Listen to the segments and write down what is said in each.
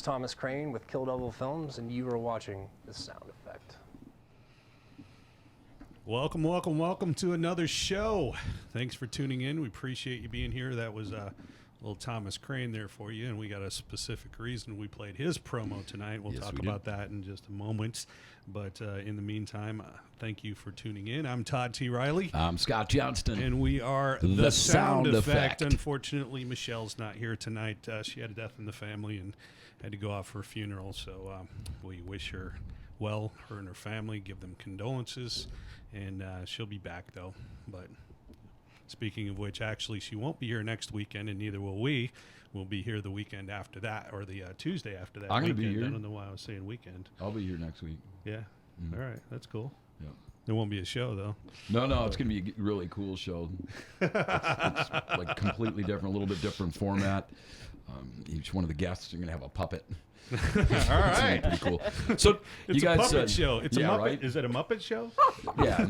Thomas Crane with Kill Devil Films, and you are watching The Sound Effect. Welcome, welcome, welcome to another show. Thanks for tuning in. We appreciate you being here. That was little Thomas Crane there for you, and we got a specific reason we played his promo tonight. We'll talk about that in just a moment. But in the meantime, thank you for tuning in. I'm Todd T. Riley. I'm Scott Johnston. And we are The Sound Effect. Unfortunately, Michelle's not here tonight. She had a death in the family and had to go off for a funeral. So we wish her well, her and her family, give them condolences. And she'll be back, though. But speaking of which, actually, she won't be here next weekend, and neither will we. We'll be here the weekend after that, or the Tuesday after that. I'm going to be here. I don't know why I was saying weekend. I'll be here next week. Yeah. All right. That's cool. Yeah. There won't be a show, though. No, it's going to be a really cool show. It's like completely different, a little bit different format. Each one of the guests are going to have a puppet. All right. Pretty cool. So it's you guys, a puppet show. It's a Muppet. Right? Is it a Muppet show? Yeah,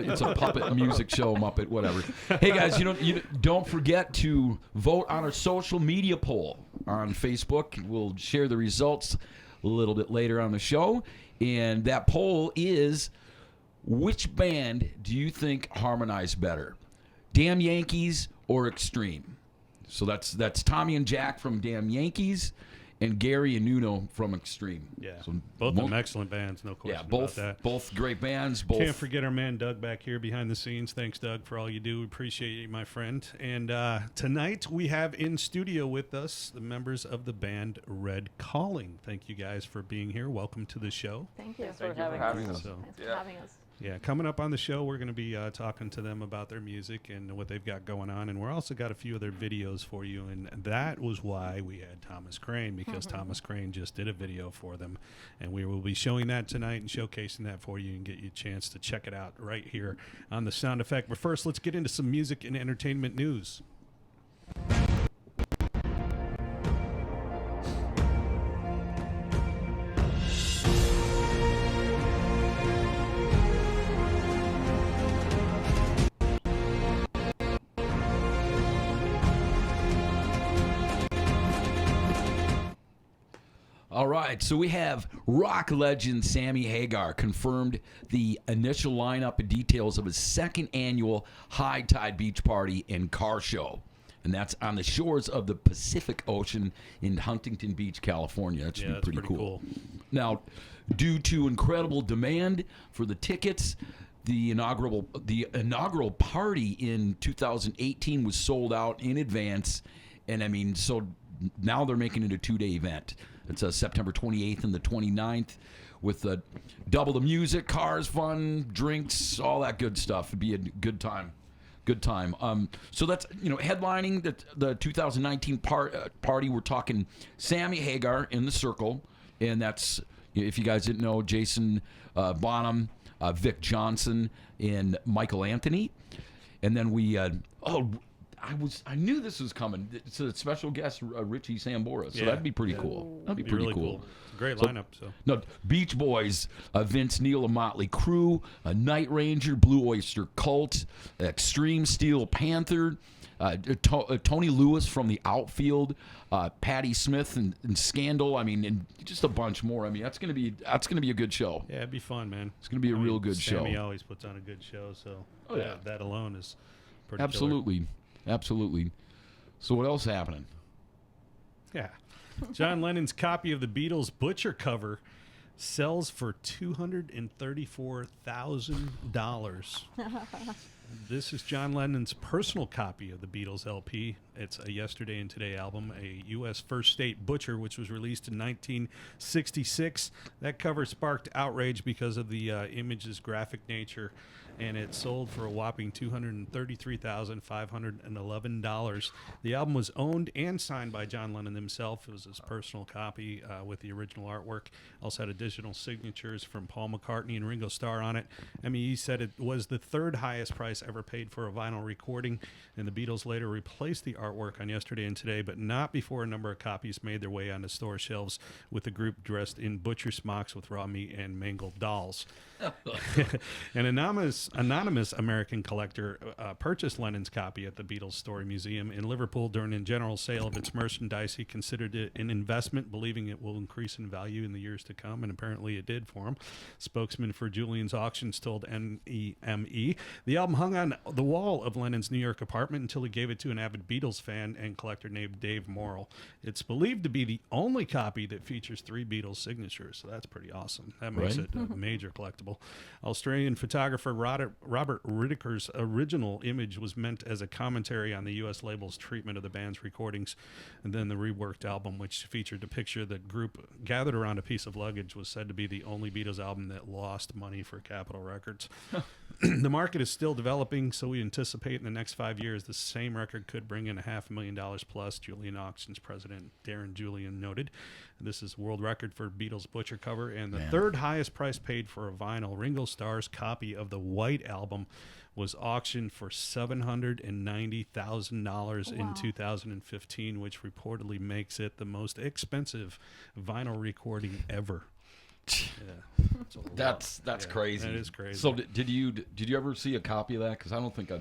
it's a puppet music show, Muppet, whatever. Hey guys, you don't forget to vote on our social media poll on Facebook. We'll share the results a little bit later on the show, and that poll is: which band do you think harmonized better, Damn Yankees or Extreme? So that's Tommy and Jack from Damn Yankees, and Gary and Nuno from Extreme. Yeah, so both of them excellent bands, no question about that. Both great bands. Can't forget our man Doug back here behind the scenes. Thanks, Doug, for all you do. We appreciate you, my friend. And tonight we have in studio with us the members of the band Red Calling. Thank you guys for being here. Welcome to the show. Thank you. Thanks for having us. Thanks for having us. Yeah, coming up on the show, we're going to be talking to them about their music and what they've got going on. And we're also got a few other videos for you. And that was why we had Thomas Crane, because Thomas Crane just did a video for them. And we will be showing that tonight and showcasing that for you and get you a chance to check it out right here on The Sound Effect. But first, let's get into some music and entertainment news. All right, so we have rock legend Sammy Hagar confirmed the initial lineup and details of his second annual High Tide Beach Party and Car Show. And that's on the shores of the Pacific Ocean in Huntington Beach, California. That should be pretty cool. Now, due to incredible demand for the tickets, the inaugural party in 2018 was sold out in advance. And I mean, so now they're making it a 2-day event. It's September 28th and the 29th with double the music, cars, fun, drinks, all that good stuff. It'd be a good time. Good time. So that's, headlining the 2019 party. We're talking Sammy Hagar in the Circle. And that's, if you guys didn't know, Jason Bonham, Vic Johnson, and Michael Anthony. And then we, I knew this was coming. It's a special guest, Richie Sambora. So that'd be pretty cool. That'd be pretty really cool. It's a great lineup. So no, Beach Boys, Vince Neil of Motley Crue, Night Ranger, Blue Oyster Cult, Extreme Steel Panther, Tony Lewis from the Outfield, Patti Smith and Scandal. I mean, and just a bunch more. I mean, that's gonna be a good show. yeah, it'd be fun, man. It's gonna be a real good show. Sammy always puts on a good show, so that alone is pretty Absolutely. killer. Absolutely. So what else happening? Yeah. John Lennon's copy of the Beatles' Butcher cover sells for $234,000. This is John Lennon's personal copy of the Beatles LP. It's a Yesterday and Today album, a U.S. First State Butcher, which was released in 1966. That cover sparked outrage because of the image's graphic nature, and it sold for a whopping $233,511. The album was owned and signed by John Lennon himself. It was his personal copy with the original artwork. Also had additional signatures from Paul McCartney and Ringo Starr on it. I mean, he said it was the third highest priced price ever paid for a vinyl recording, and the Beatles later replaced the artwork on Yesterday and Today, but not before a number of copies made their way onto store shelves with the group dressed in butcher smocks with raw meat and mangled dolls. An anonymous American collector purchased Lennon's copy at the Beatles Story Museum in Liverpool during a general sale of its merchandise. He considered it an investment, believing it will increase in value in the years to come, and apparently it did for him. Spokesman for Julian's Auctions told NEME, the album hung on the wall of Lennon's New York apartment until he gave it to an avid Beatles fan and collector named Dave Morrell. It's believed to be the only copy that features 3 Beatles signatures, so that's pretty awesome. That makes it a major collectible. Australian photographer Robert Whittaker's original image was meant as a commentary on the U.S. label's treatment of the band's recordings, and then the reworked album, which featured a picture of the group gathered around a piece of luggage, was said to be the only Beatles album that lost money for Capitol Records. The market is still developing, so we anticipate in the next 5 years the same record could bring in $500,000 plus, Julian Auctions president Darren Julian noted. This is world record for Beatles butcher cover, and the third highest price paid for a vinyl. Ringo Starr's copy of the White Album was auctioned for $790,000 in 2015, which reportedly makes it the most expensive vinyl recording ever. Yeah, that's crazy. That is crazy. So did you ever see a copy of that? Because I don't think I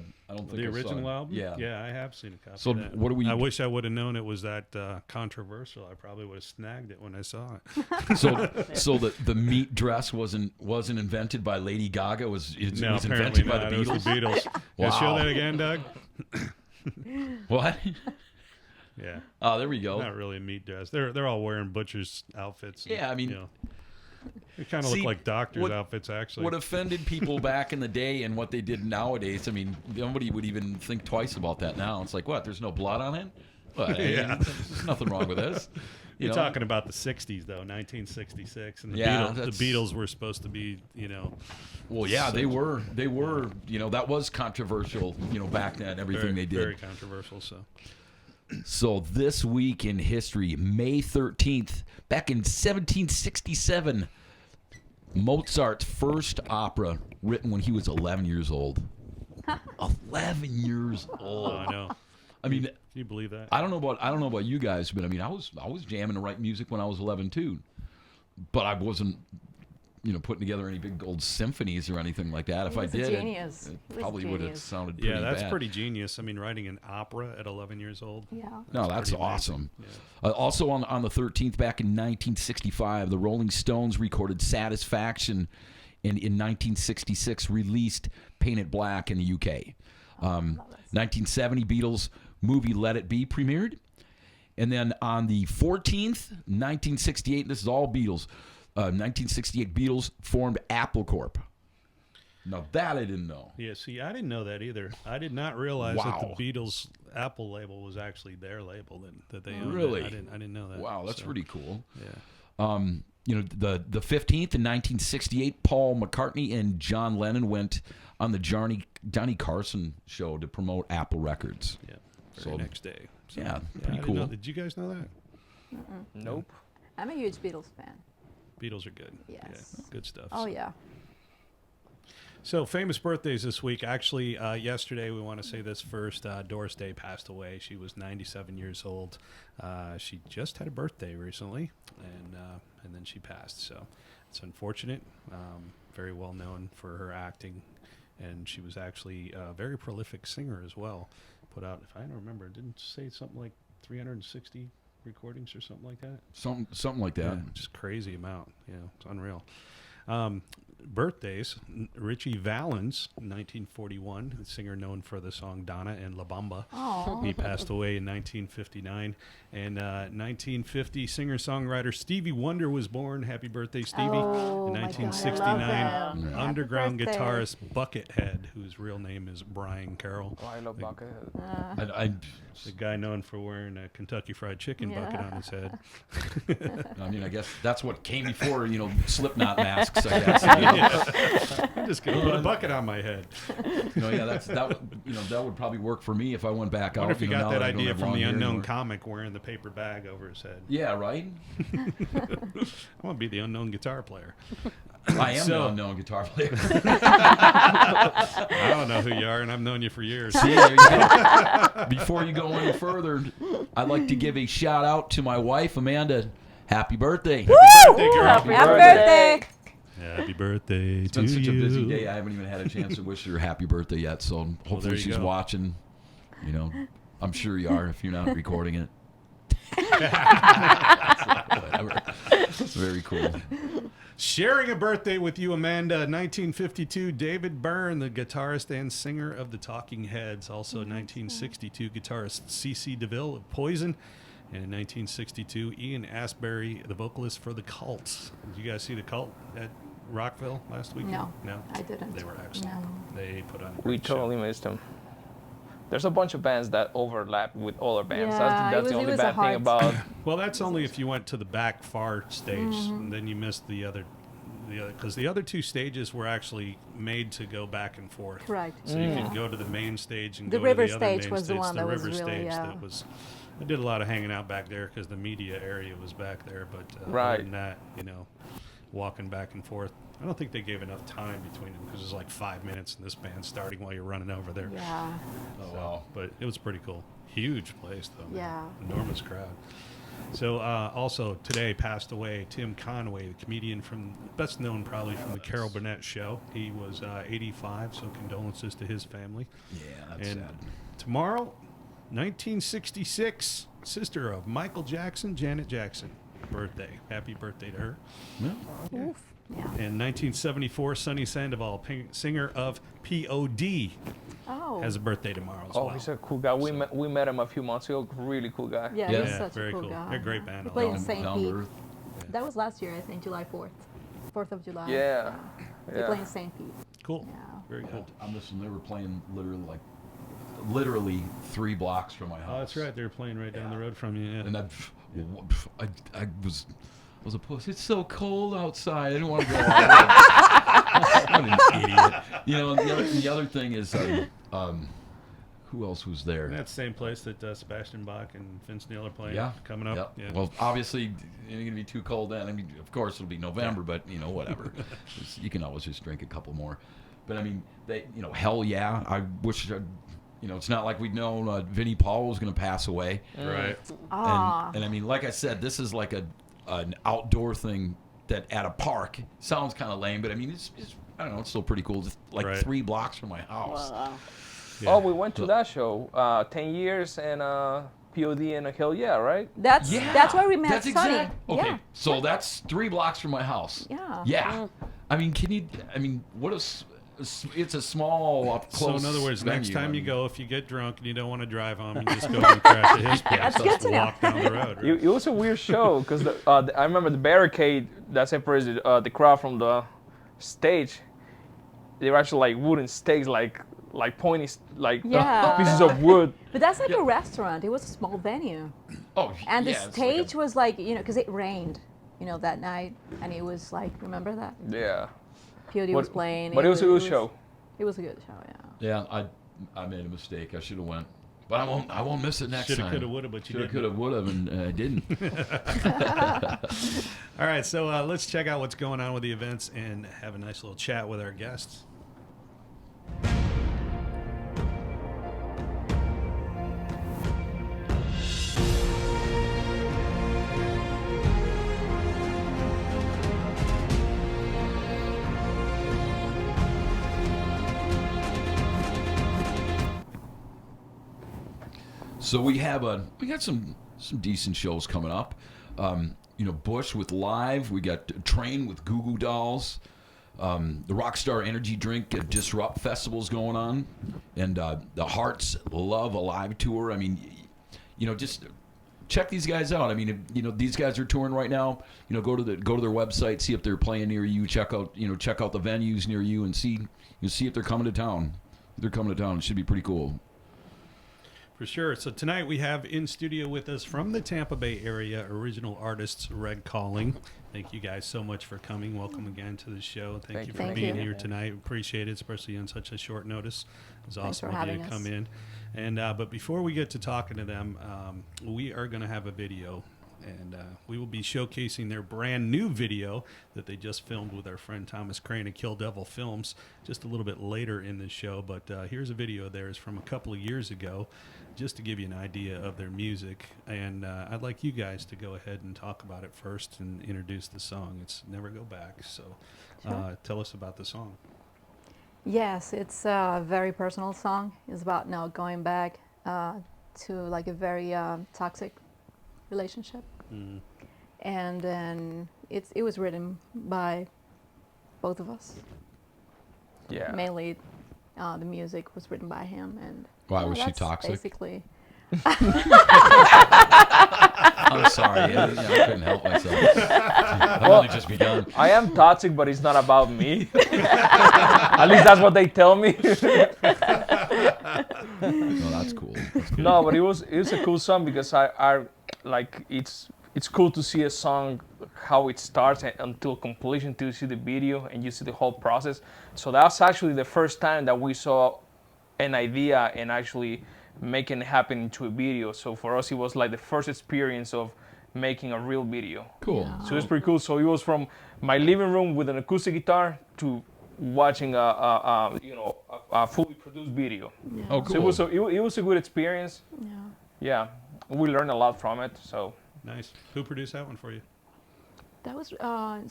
the original album. Yeah, I have seen a copy. So of that. what do we? I wish I would have known it was that controversial. I probably would have snagged it when I saw it. So the meat dress wasn't invented by Lady Gaga. It was apparently invented by not. the It was Beatles. the Beatles. Wow. Yeah, show that again, Doug. What? Yeah. Oh, there we go. Not really a meat dress. They're all wearing butchers' outfits. Yeah, I mean, you know, they kind of look like doctors' outfits, actually. What offended people back in the day and what they did nowadays, I mean, nobody would even think twice about that now. It's like, what? There's no blood on it? Well, Yeah. There's nothing wrong with this. You're talking about the 60s, though, 1966. And the Beatles were supposed to be, Well, yeah, they were, that was controversial, back then, everything they did. Very controversial, so. So this week in history, May 13th, back in 1767, Mozart's first opera written when he was 11 years old. 11 years old. Oh, I know. I mean, can you believe that? I don't know about you guys, but I mean, I was jamming to write music when I was 11 too, but I wasn't, putting together any big old symphonies or anything like that. If I did, genius. it probably would have sounded pretty bad. Yeah, that's bad. pretty genius. I mean, writing an opera at 11 years old. Yeah. No, that's awesome. Yeah. Also on the 13th, back in 1965, the Rolling Stones recorded Satisfaction, and in 1966 released Paint It Black in the UK. 1970, Beatles movie Let It Be premiered. And then on the 14th, 1968, this is all Beatles, 1968 Beatles formed Apple Corp. Now that I didn't know. Yeah, see, I didn't know that either. I did not realize that the Beatles Apple label was actually their label that they owned. Really? I didn't know that. Wow, that's pretty cool. Yeah. The 15th in 1968, Paul McCartney and John Lennon went on the Johnny Carson show to promote Apple Records. Yeah. Very next day. So, yeah, pretty cool. Did you guys know that? Nope. I'm a huge Beatles fan. Beatles are good. Yes. Yeah, good stuff. Oh, yeah. So, famous birthdays this week. Actually, yesterday, we want to say this first. Doris Day passed away. She was 97 years old. She just had a birthday recently, and then she passed. So, it's unfortunate. Very well known for her acting, and she was actually a very prolific singer as well. Put out, if I don't remember, didn't say something like 360 recordings or something like that? Something like that. Yeah, just crazy amount. Yeah, it's unreal. Birthdays, Richie Valens, 1941, a singer known for the song Donna and La Bamba. Oh. He passed away in 1959. And 1950, singer-songwriter Stevie Wonder was born. Happy birthday, Stevie. Oh, in my God, 1969, I love that. underground Happy birthday. guitarist Buckethead, whose real name is Brian Carroll. Oh, I love Buckethead. The guy known for wearing a Kentucky Fried Chicken bucket on his head. I mean, I guess that's what came before, Slipknot masks, I guess. I'm just gonna put a bucket on my head. That would probably work for me if I went back I out. wonder if he got now that I don't idea have from long the hair unknown anymore. comic wearing the paper bag over his head. Yeah, right. I want to be the unknown guitar player. I am So- the unknown guitar player. I don't know who you are, and I've known you for years. See, there you go. Before you go any further, I'd like to give a shout out to my wife, Amanda. Happy birthday. Birthday girl. Happy birthday. Happy birthday It's to been such you. a busy day. I haven't even had a chance to wish her happy birthday yet. So hopefully there you she's go. watching. I'm sure you are if you're not recording it. Whatever. It's very cool. Sharing a birthday with you, Amanda. 1952, David Byrne, the guitarist and singer of the Talking Heads. Also 1962, guitarist C.C. DeVille of Poison. And in 1962, Ian Astbury, the vocalist for the Cult. Did you guys see the Cult at Rockville last weekend? No, I didn't. They were excellent. No. They put on a We great show. totally missed him. There's a bunch of bands that overlap with other bands. Yeah, That's it the only was a bad thing hard- about. Well, that's only if you went to the back far stage, Mm-hmm. and then you missed the other, because the other two stages were actually made to go back and forth. Correct. So you Yeah. could go to the main stage and The go river to the other stage main was the stage. one the that was river really, stage yeah. that was. I did a lot of hanging out back there because the media area was back there, but Right. other than that, walking back and forth. I don't think they gave enough time between them because it was like 5 minutes in this band starting while you're running over there. Yeah. Oh, wow. But it was pretty cool. Huge place, though. man. Yeah. Enormous crowd. So also today passed away Tim Conway, the comedian best known probably from the Carol Burnett Show. He was 85, so condolences to his family. Yeah, that's And sad. tomorrow, 1966, sister of Michael Jackson, Janet Jackson, birthday. Happy birthday to her. Yeah. Yeah. In 1974, Sonny Sandoval, singer of P.O.D., Oh. has a birthday tomorrow as Oh, well. he's a cool guy. We met him a few months ago. Really cool guy. Yeah, Yeah. he's Yeah, such very a cool cool. guy. They're a great band. He played in Down- St. down to Pete. earth. That was last year, I think, July 4th. 4th of July. Yeah. They Yeah. played in St. Pete. Cool. Yeah. Very cool. I'm listening. They were playing literally 3 blocks from my house. Oh, that's right. They're playing right down the road from you. Yeah. And I was a puss. It's so cold outside. I didn't want to go out. What an idiot. And the other thing is, who else was there? And that's the same place that Sebastian Bach and Vince Neil are playing Yeah, coming up. Yep. Yeah. Well, obviously, it's gonna be too cold then. I mean, of course it'll be November, but whatever. You can always just drink a couple more. But I mean, hell yeah. I wish. It's not like we'd known Vinnie Paul was gonna pass away. right. Ah. And I mean, like I said, this is like an outdoor thing that at a park sounds kind of lame, but I mean, it's I don't know, it's still pretty cool. Just like Right. 3 blocks from my house. Yeah. Oh, we went to that show. 10 years and POD and a Hell Yeah, right? That's where we met That's Sonny. exact. Okay, Yeah. so that's 3 blocks from my house. Yeah. Yeah. I mean, what it's a small, up So close. in other words, next venue. time I you mean, go, if you get drunk and you don't want to drive home, you just go and crash at his place. That's good to know. Walk down the road. Right? It was a weird show because I remember the barricade that separated the crowd from the stage. They were actually like wooden stakes, like pointy, Yeah. pieces of wood. But that's like a restaurant. It was a small venue. Oh, And the yeah, it's like stage was like, because it rained, that night. And it was like, remember that? Yeah. POD was playing. But it was a good show. It was a good show, yeah. Yeah, I made a mistake. I should have went, but I won't miss it next Shoulda, time. coulda, woulda, but you Shoulda, didn't. coulda, woulda, and I didn't. All right, so let's check out what's going on with the events and have a nice little chat with our guests. So we got some decent shows coming up. Bush with Live. We got Train with Goo Goo Dolls. The Rockstar Energy Drink Disrupt Festival's going on, and the Hearts Love Alive tour. I mean, just check these guys out. I mean, these guys are touring right now. Go to their website, see if they're playing near you. Check out the venues near you, and see if they're coming to town. If they're coming to town, it should be pretty cool. For sure. So tonight we have in studio with us from the Tampa Bay area, original artists Red Calling. Thank you guys so much for coming. Welcome again to the show. Thank you for Thank being you. here tonight. Appreciate it, especially on such a short notice. It's Thanks awesome for of you to having come us. in. And but before we get to talking to them, we are going to have a video. And we will be showcasing their brand new video that they just filmed with our friend Thomas Crane at Kill Devil Films just a little bit later in the show. But here's a video of theirs from a couple of years ago, just to give you an idea of their music. And I'd like you guys to go ahead and talk about it first and introduce the song. It's Never Go Back. So tell us about the song. Yes, it's a very personal song. It's about now going back to like a very toxic relationship. Mm. And then it was written by both of us. Yeah. Mainly, the music was written by him, and Why was she that's toxic? Basically, I'm sorry. I couldn't help myself. I've only just begun. I am toxic, but it's not about me. At least that's what they tell me. No, that's cool. That's cool. No, but it was a cool song because I like it's cool to see a song how it starts until completion, till you see the video and you see the whole process. So that's actually the first time that we saw an idea and actually making it happen into a video. So for us, it was like the first experience of making a real video. Cool. So it's pretty cool. So it was from my living room with an acoustic guitar to watching a fully produced video. yeah. Oh, So it was a good experience. Yeah. Yeah, we learned a lot from it. So Nice. Who produced that one for you? That was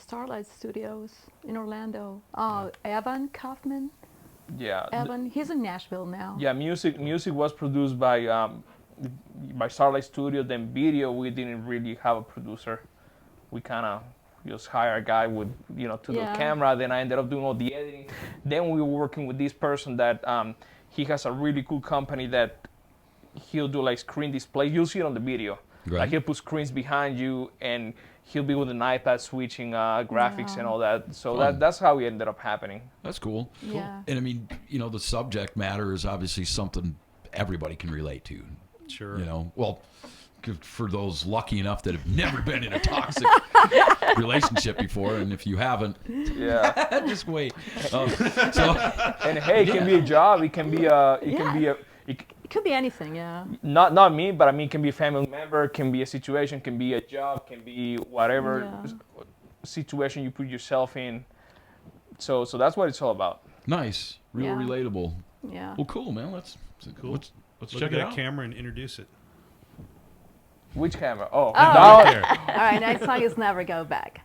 Starlight Studios in Orlando. Evan Kaufman. yeah, Evan, he's in Nashville now. yeah. Music was produced by Starlight Studio. Then video, we didn't really have a producer. We kind of just hire a guy with to the Yeah. camera. Then I ended up doing all the editing. Then we were working with this person that he has a really cool company that he'll do like screen display. You'll see it on the video. Right. Like he'll put screens behind you, and he'll be with an iPad switching graphics and all that. So Fun. that's how it ended up happening. That's cool. Yeah. And I mean, the subject matter is obviously something everybody can relate to. Sure. Well, for those lucky enough that have never been in a toxic relationship before, and if you haven't, Yeah. just wait. And hey, it can be a job. It can be It could be anything, yeah. not me, but I mean, it can be a family member, can be a situation, can be a job, can be whatever Yeah. situation you put yourself in. So that's what it's all about. Nice, real Yeah. relatable. Yeah. Well, cool, man. Let's Cool. Let's Look check at it that out. camera and introduce it. Which camera? Oh, Oh. that- There. All right, next song is Never Go Back.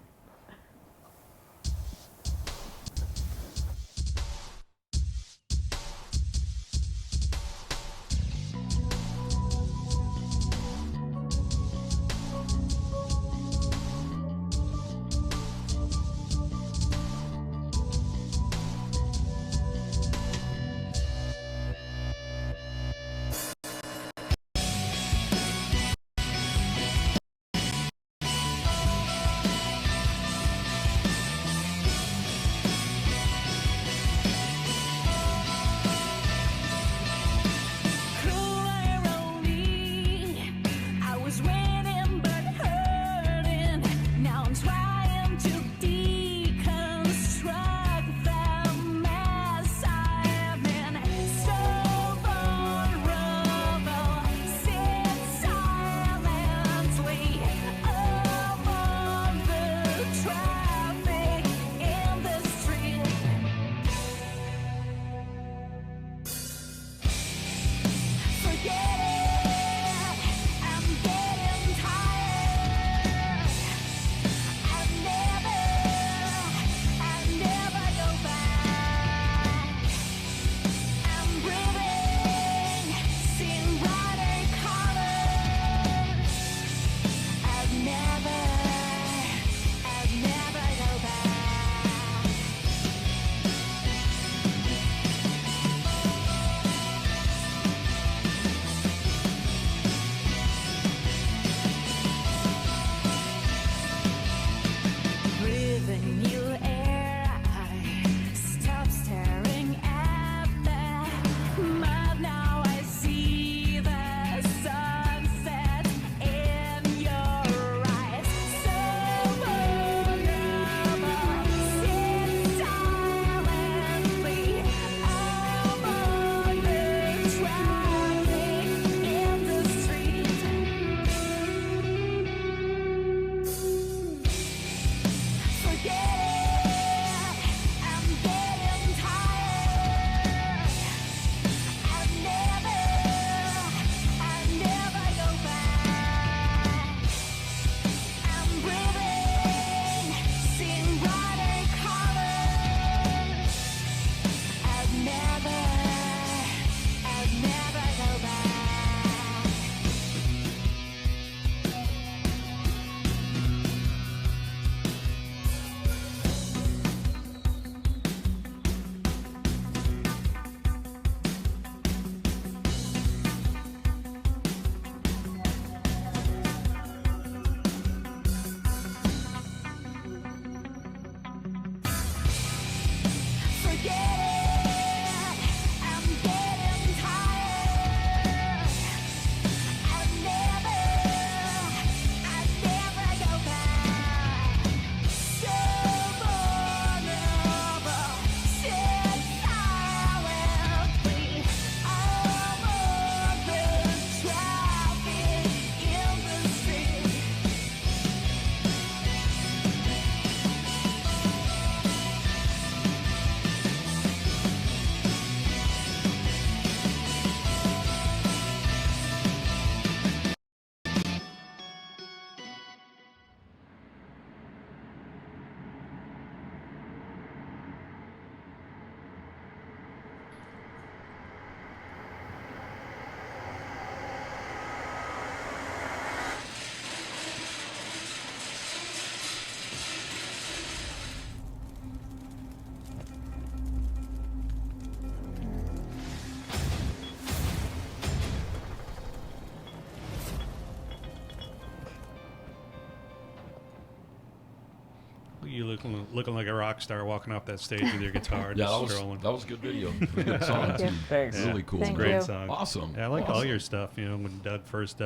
You looking like a rock star walking off that stage with your guitar, Yeah, just that strolling. was a good video. It was a good song too. Thanks. Really cool. Thank Great you. song. Awesome. Yeah, I like all Awesome. your stuff. You know, when Doug first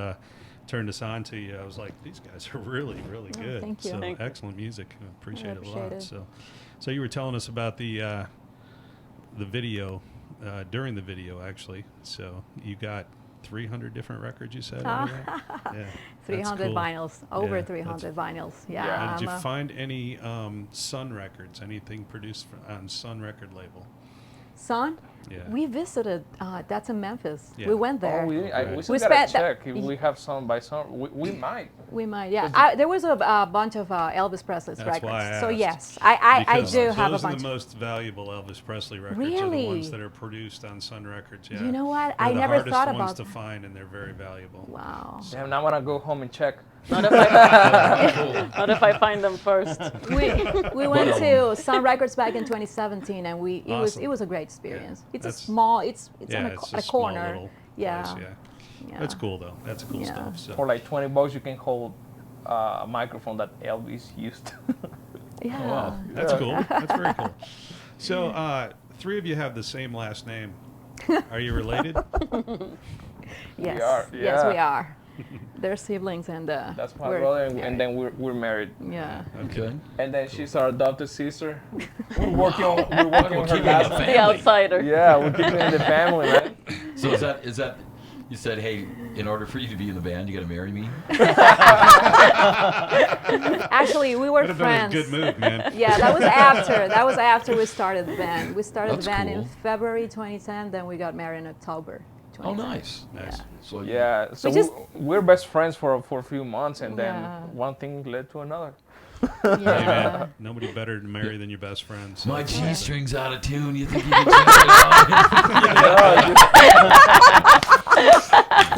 turned us on to you, I was like, these guys are really, really Oh, good. thank you. So Thank you. excellent music. I appreciate it a appreciate lot. it. So you were telling us about the video during the video, actually. So you got 300 different records, you said? over there? Yeah. 300 That's cool. vinyls, over Yeah, 300 vinyls. Yeah. Yeah. And did you I'm a- find any Sun Records, anything produced on Sun record label? Son, Yeah. we visited. That's in Memphis. Yeah. We went there. Oh, we Right. still We gotta spent check that- if we have some by some. We might. We might, yeah. There was a bunch of Elvis Presley's That's records. why I So asked. yes, I Because do have a those are bunch. the most valuable Elvis Presley records are the Really? ones that are produced on Sun Records. Yeah. You know what? They're I the never hardest thought ones about to that. find, and they're very valuable. Wow. Damn, now I wanna go home and check. Not if I find them first. We went to Sun Records back in 2017, and it Awesome. was a great experience. It's a That's- small. It's Yeah, on it's a a small corner. little Yeah. place, Yeah. That's cool though. That's cool Yeah. stuff. So. For like $20, you can hold a microphone that Elvis used. Yeah. Oh, wow. That's cool. That's very cool. So, three of you have the same last name. Are you related? Yes. are, Yes, yeah. we are. They're siblings, and That's my we're brother, and married. then we're married. Yeah. Okay. And then she's our adopted sister. We're working on her keeping last it name. The family. outsider. Yeah, we're keeping it in the family, man. So is that you said, hey, in order for you to be in the band, you got to marry me? Actually, we were Would have been a friends. good move, man. Yeah, that was after. That was after we started the band. We started That's the band cool. in February 2010. Then we got married in October. Oh, 2010. nice. Nice. So Yeah, so We just- we're best friends for a few months, and then Yeah. one thing led to another. Hey, Yeah. man, nobody better to marry than your best friend. So My it's G awesome. string's out of tune. You think you can change it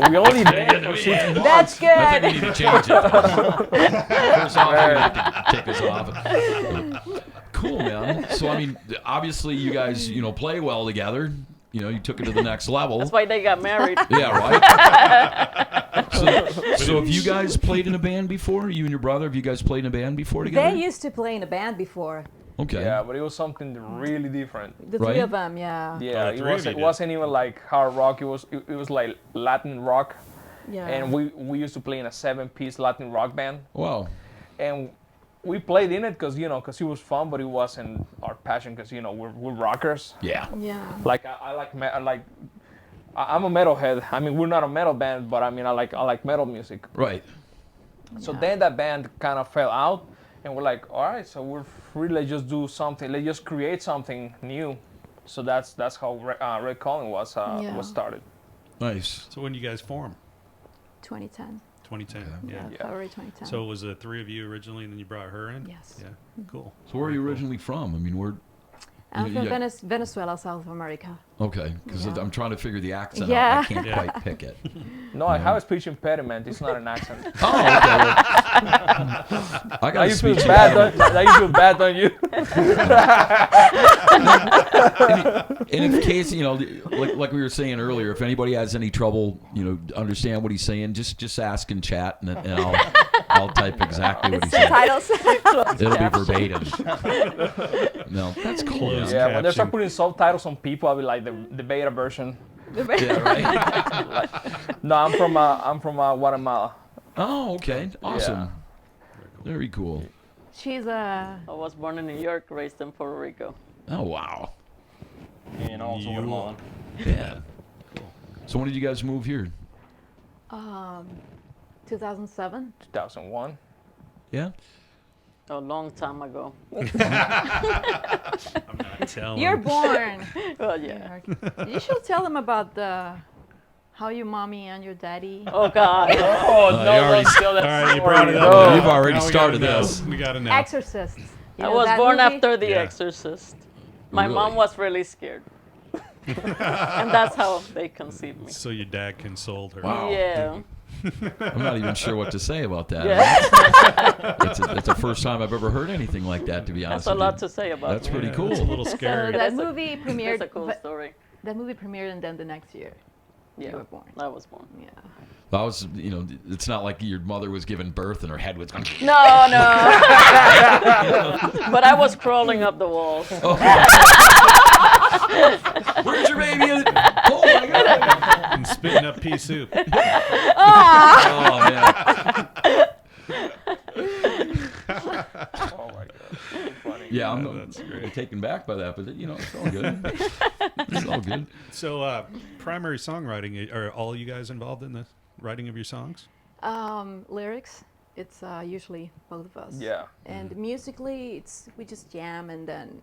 We only did for 6 months. That's out? I think we good. need to change it. First off, we have to take this off. Cool, man. So I mean, obviously, you guys, play well together. You took it to the next level. That's why they got married. Yeah, right. So have you guys played in a band before? You and your brother, have you guys played in a band before together? They used to play in a band before. Okay. Yeah, but it was something really different. The Right? three of them, yeah. Yeah, the it three of wasn't, you it did. wasn't even like hard rock. It was like Latin rock, Yeah. and we used to play in a 7-piece Latin rock band, Wow. and we played in it because it was fun, but it wasn't our passion because we're rockers. Yeah. Yeah. Like I'm a metalhead. I mean, we're not a metal band, but I mean, I like metal music. Right. So Yeah. then that band kind of fell out, and we're like, all right, so we're free. Let's just do something. Let's just create something new. So that's how Red Calling was started. Nice. So when you guys form? 2010. 2010. Yeah. Yeah. February 2010. So it was the three of you originally, and then you brought her in? Yes. Yeah. Cool. So where are you Very cool. originally from? I mean, I'm from yeah. Venezuela, South America. Okay, because Yeah. I'm trying to figure the accent Yeah. out. I can't Yeah. quite pick it. No, I have a speech impediment. It's not an accent. Oh, okay. Well, I Now got a you feel speech bad. impediment. Now you feel bad, don't you? And in case, like we were saying earlier, if anybody has any trouble, understand what he's saying, just ask in chat, and I'll type exactly what he's saying. Subtitles. It'll be verbatim. No, that's cool. Closed man. Yeah, when they start caption. putting subtitles on people, I'll be like the beta version. Yeah, right. No, I'm from Guatemala. Oh, okay. Awesome. Yeah. Very cool. She's a. I was born in New York, raised in Puerto Rico. Oh, wow. And also You- Guatemala. Yeah. So when did you guys move here? 2007. 2001. Yeah. A long time ago. I'm not telling. You're born. Well, yeah. You should tell them about how your mommy and your daddy. Oh, God. Oh you already- don't tell that All right, you story. brought it No. up. You've already Now we started gotta know. this. We got to know. Exorcist. You I know was that born movie? after The Yeah. Exorcist. My Really? mom was really scared. And that's how they conceived me. So your dad consoled her. Wow. Yeah. I'm not even sure what to say about that. Yeah. It's the first time I've ever heard anything like that, to be honest. That's a with you. lot to say about That's me. pretty Yeah, cool. It's a little So scary. that That's a- movie It's premiered. a cool story. That movie premiered, and then the next year. Yeah, you were born. I was born. Yeah. I was, it's not like your mother was giving birth and her head was going. No, no. But I was crawling up the walls. Where's your baby? Oh my God! And spitting up pea soup. Oh man. Oh my god, so funny. Yeah, I'm that's great. taken back by that, but it's all good. It's all good. So, primary songwriting, are all you guys involved in the writing of your songs? Lyrics, it's usually both of us. Yeah. And musically, we just jam and then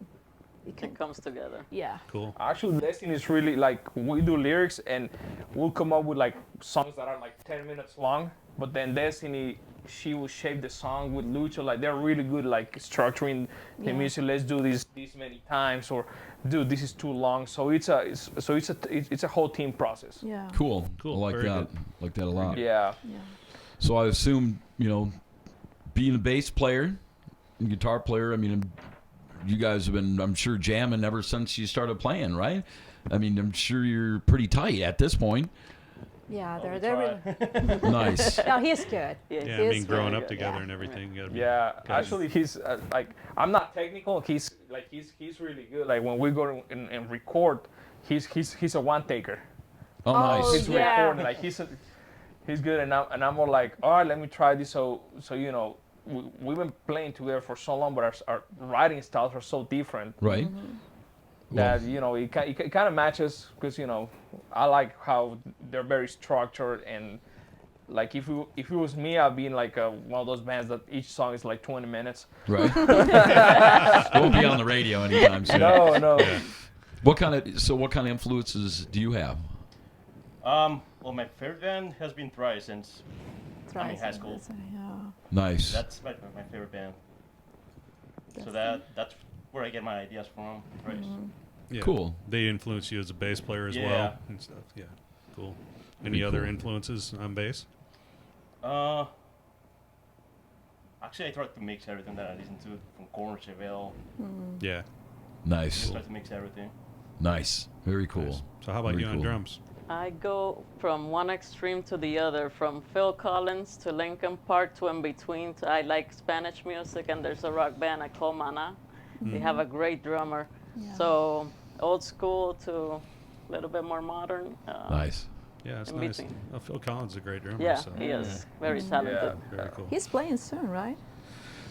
it can It comes together. Yeah. Cool. Actually, Destiny is really like we do lyrics and we'll come up with like songs that are like 10 minutes long. But then Destiny, she will shape the song with Lucho. Like they're really good like structuring the Yeah. music. Let's do this many times, or dude, this is too long. So it's a whole team process. Yeah. Cool. Cool. I like Very that. good. Like that a lot. Yeah. Yeah. So I assume, being a bass player and guitar player, I mean, you guys have been, I'm sure, jamming ever since you started playing, right? I mean, I'm sure you're pretty tight at this point. Yeah, we they're really. Nice. No, he's good. Yeah. Yeah, He I is mean, growing very up good, together yeah. and everything. You gotta be- Yeah, guys- actually, he's like I'm not technical. He's really good. Like when we go and record, he's a one taker. Oh, Oh, nice. He's yeah. recording like he's good, and I'm more like, all right, let me try this. So we've been playing together for so long, but our writing styles are so different Right? that it kind of matches because I like how they're very structured and. Like if it was me, I'd be in like one of those bands that each song is like 20 minutes. Right. Won't be on the radio anytime soon. No. What kind of influences do you have? Well, my favorite band has been Thrice since Thrice high and school. this, yeah. Nice. that's my favorite band. So that's where I get my ideas from. Thrice. Yeah. Cool. They influence you as a bass player as Yeah. well and stuff. Yeah. Cool. Any Pretty other cool. influences on bass? Actually, I try to mix everything that I listen to from Korn, Chevelle. Yeah. I Nice. try to mix everything. Nice. Very cool. Nice. So how about Very you on cool. drums? I go from one extreme to the other, from Phil Collins to Linkin Park to in between. I like Spanish music, and there's a rock band I call Mana. They have a great drummer. Yeah. So old school to a little bit more modern. Nice. Yeah, it's In nice. between. Well, Phil Collins is a great drummer. Yeah, So. he is very talented. Very cool. He's playing soon, right?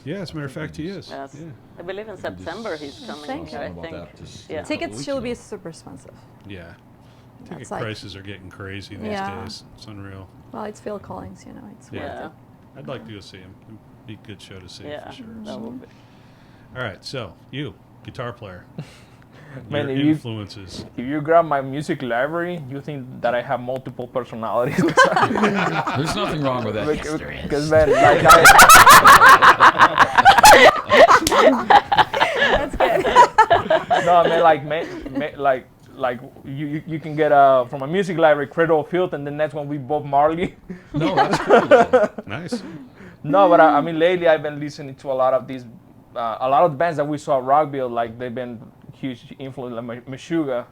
Yeah, as a matter of fact, he is. Yes. Yeah. I believe in September he's coming. Thank you. I About think. that just Yeah. a couple Tickets weeks should be ago. super expensive. Yeah. Ticket That's like- prices are getting crazy these Yeah. days. It's unreal. Well, it's Phil Collins, it's worth Yeah. it. I'd like to go see him. It'd be a good show to see Yeah. for sure. That So. would be. All right, so you, guitar player. Man, Your if you- influences. If you grab my music library, you think that I have multiple personalities. There's nothing wrong with that. Yes, there is. Because man, like That's good. no, man, like you can get from a music library Cradle of Filth, and the next one we Bob Marley. No, that's cool. though. Nice. No, but I mean lately I've been listening to a lot of these, a lot of the bands that we saw at Rockville, like they've been huge influence, like Meshuggah.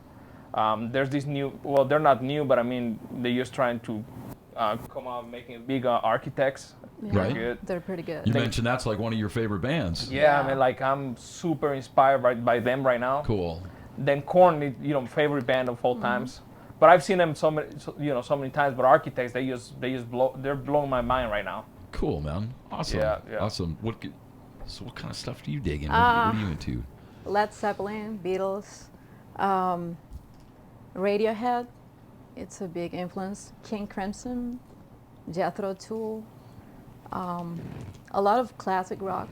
There's this new, well, they're not new, but I mean they're just trying to come out making it big. Architects, Yeah, Right. good. They're pretty good. You mentioned that's like one of your favorite bands. Yeah, I mean like I'm super inspired by them right now. Cool. Then Korn, favorite band of all times. But I've seen them so many times. But Architects, they're blowing my mind right now. Cool, man. Awesome. Yeah, yeah. Awesome. What kind of stuff do you dig in? What are you into? Led Zeppelin, Beatles, Radiohead. It's a big influence. King Crimson, Jethro Tull, a lot of classic rock.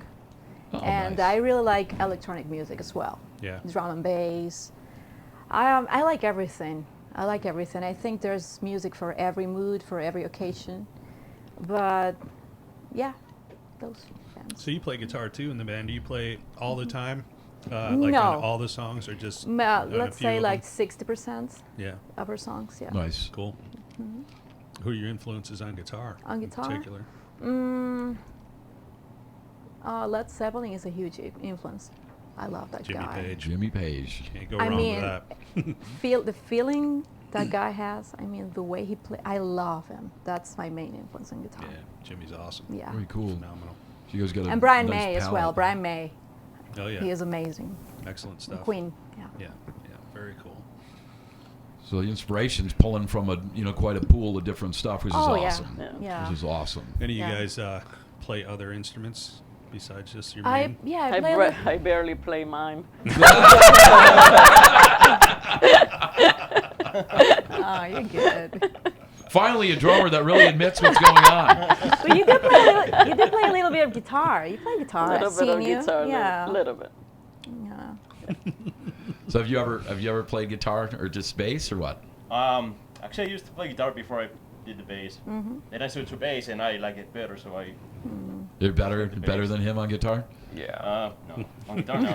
Oh, And nice. I really like electronic music as well. Yeah. Drum and bass. I like everything. I think there's music for every mood, for every occasion. But yeah, those bands. So you play guitar too in the band. Do you play all the time? Like No. on all the songs or just on a Let's few say of like them? 60% Yeah, of our songs, yeah. Nice. cool. Who are your influences on guitar? On in guitar? particular? Led Zeppelin is a huge influence. I love that Jimmy guy. Page. Jimmy Page. Can't go I wrong mean, with that. The feeling that guy has. I mean, the way he plays, I love him. That's my main influence in guitar. Yeah, Jimmy's awesome. Yeah. Very cool. Phenomenal. You guys got a And Brian nice May as well. palette. Brian May, Oh yeah, he is amazing. excellent stuff. Queen, yeah. Yeah, very cool. So the inspiration's pulling from quite a pool of different stuff, which is Oh, yeah. awesome. Yeah. Which is awesome. Any of you Yeah. guys play other instruments besides just your I main? I play a little- I barely play mine. Oh, you're good. Finally, a drummer that really admits what's going on. But you did play a little bit of guitar. You play guitar. A little I've bit of seen you. guitar, Yeah. little bit. Yeah. So have you ever played guitar or just bass or what? Actually, I used to play guitar before I did the bass. Then I switched to bass, and I like it better, so I. You're better than him on guitar? Yeah. No, on guitar no.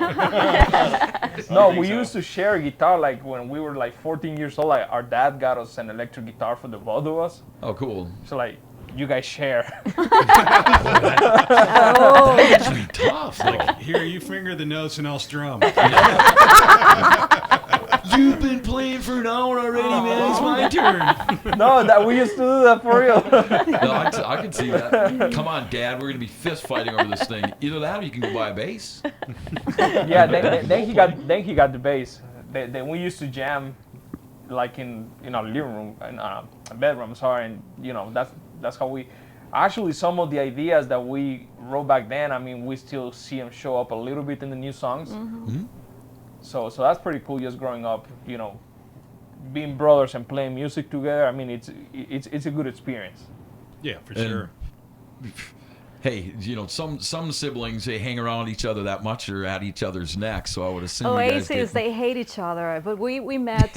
No, think we so. used to share a guitar like when we were like 14 years old. Like our dad got us an electric guitar for the both of us. Oh, cool. So like you guys share. Oh. It's be tough. Though. Here, you finger the notes and I'll strum. You've been playing for an hour already, man. It's my turn. No, that we used to do that for real. No, I can see that. Come on, Dad. We're gonna be fist fighting over this thing. Either that, or you can go buy a bass. Yeah. Then he got the bass. Then we used to jam, like in our living room and bedroom. Sorry, and that's how we. Actually, some of the ideas that we wrote back then, I mean, we still see them show up a little bit in the new songs. Mm-hmm. So that's pretty cool. Just growing up, being brothers and playing music together. I mean, it's a good experience. Yeah, for And- sure. Hey, some siblings, they hang around each other that much or at each other's necks. So I would assume you guys Oasis, get- they hate each other. But we met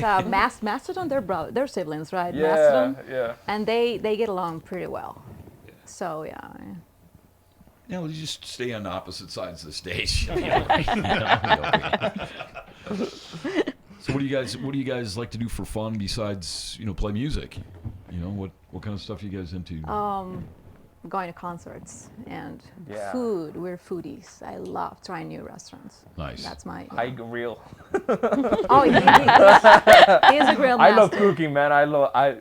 Mastodon, they're siblings, right? Yeah, Mastodon. yeah. And they get along pretty well. So yeah. No, you just stay on opposite sides of the stage. You'll be all right. You'll be okay. So what do you guys like to do for fun besides play music? What kind of stuff are you guys into? Going to concerts and Yeah. food. We're foodies. I love trying new restaurants. Nice. That's my. I grill. Oh, he is a grill I master. love cooking, man. I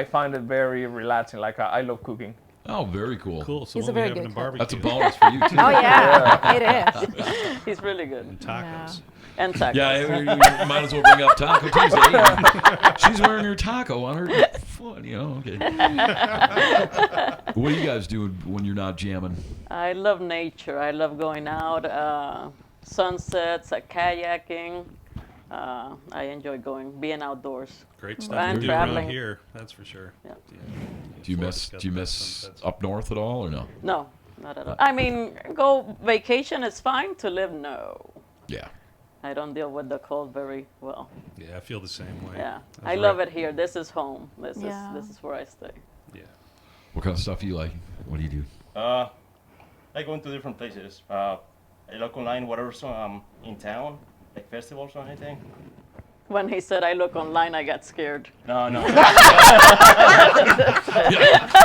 find it very relaxing. Like I love cooking. Oh, very cool. Cool. So He's we'll a be very having a good cook. barbecue. That's a bonus for you too. Oh yeah, it is. He's really good. And tacos. And tacos. Yeah, we might as well bring up Taco Tuesday. She's wearing her taco on her foot, okay. What do you guys do when you're not jamming? I love nature. I love going out, sunsets, kayaking. I enjoy being outdoors. Great stuff And to do around traveling. here, that's for sure. Yeah. Do you Florida's got miss the best sunsets. up north at all or no? No, not at all. I mean, go vacation is fine. To live, no. Yeah. I don't deal with the cold very well. Yeah, I feel the same way. Yeah, That's I love right. it here. This is home. Yeah. This is where I stay. Yeah. What kind of stuff do you like? What do you do? I go into different places. I look online, whatever in town, like festivals or anything. When he said I look online, I got scared. No.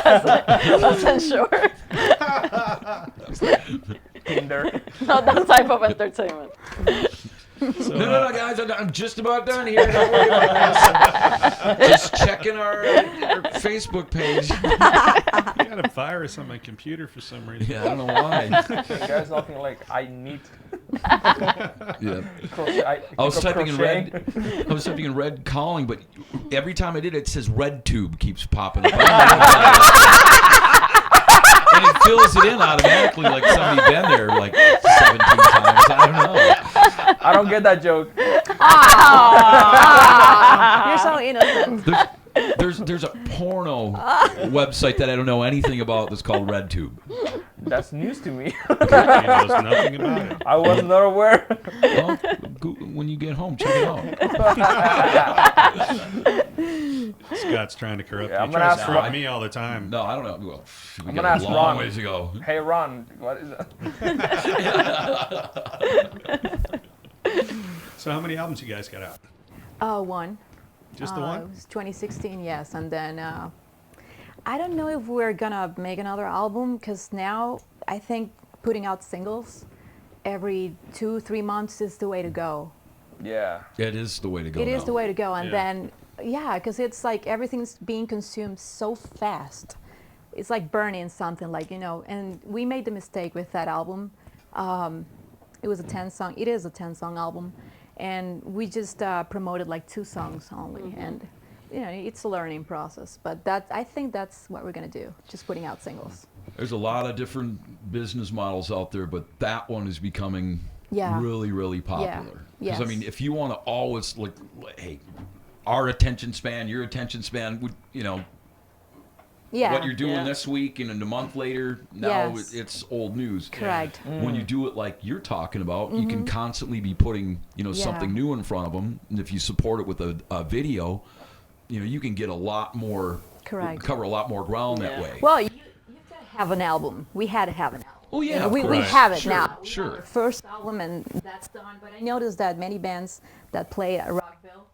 I wasn't sure. Tinder. Not that type of entertainment. So, No, guys, I'm just about done here. Don't worry about this. Just checking our Facebook page. I got a virus on my computer for some reason. Yeah, I don't know why. You guys nothing like I need. Yeah. I I was typing in red. crocheting. I was typing in red calling, but every time I did it says red tube keeps popping up. I don't know what that is. And it fills it in automatically, like somebody been there like 17 times. I don't know. I don't get that joke. You're so innocent. There's a porno website that I don't know anything about that's called RedTube. That's news to me. He knows nothing about it. I was not aware. Well, when you get home, check it out. Scott's trying to corrupt Yeah, me. I'm He gonna tries ask to corrupt Ron. me all the time. No, I don't know. Well, we I'm got gonna a ask long Ron. ways to go. Hey Ron, what is that? So how many albums you guys got out? One. Just the It one? was 2016, yes. And then I don't know if we're gonna make another album because now I think putting out singles every 2-3 months is the way to go. Yeah. It is the way to go. It is now. the way to go. And Yeah. then Yeah, because it's like everything's being consumed so fast. It's like burning something, like, you know. And we made the mistake with that album. It was a 10-song. It is a 10-song album, and we just promoted like 2 songs only. And you know, it's a learning process. But I think that's what we're gonna do. Just putting out singles. There's a lot of different business models out there, but that one is becoming Yeah. really, really popular. Yes. I mean, if you want to always like, hey, our attention span, your attention span, would you know, Yeah. what you're doing Yeah. this week and a month later, now Yes. it's old news. Correct. When you do it like you're talking about, you can constantly be putting, you know, Yeah. something new in front of them. And if you support it with a video, you know, you can get a lot more, Correct. cover a lot more ground that Yeah. way. Well, you have to have an album. We had to have an album. Oh, yeah, You know, of we course. have it Sure, now. We sure. have our first album, and that's done. But I noticed that many bands that play at Rockville,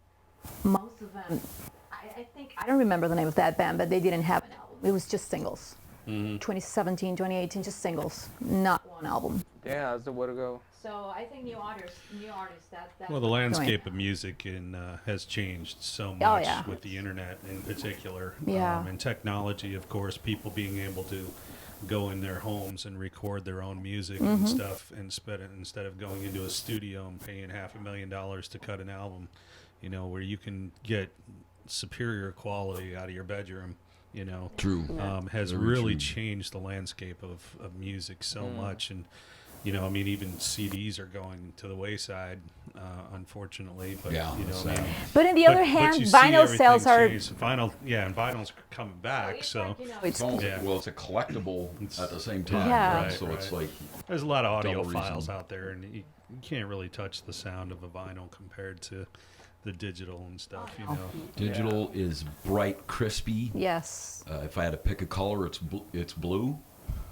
most of them, I think, I don't remember the name of that band, but they didn't have an album. It was just singles. 2017, 2018, just singles, not one album. Yeah, that's the way to go. So I think new artists, that's Well, the what we're doing. landscape of music has changed so much Oh, yeah. with the internet in particular. Yeah. And technology, of course, people being able to go in their homes and record their own music Mm-hmm. and stuff instead of going into a studio and paying $500,000 to cut an album, you know, where you can get superior quality out of your bedroom, you know. True. Has Very really true. changed the landscape of music so much. And, you know, I mean, even CDs are going to the wayside, unfortunately. But, Yeah, you know, that's I mean, sad. But on the other hand, you see vinyl everything sales are. change. Vinyl, yeah, and vinyl's coming back. So It's, Yeah. Well, it's a collectible at the same time. Yeah. Right? So it's Right. like, there's a lot of audio Double files reason. out there, and you can't really touch the sound of a vinyl compared to the digital and stuff. You know, digital is bright, crispy. yes. If I had to pick a color, it's blue.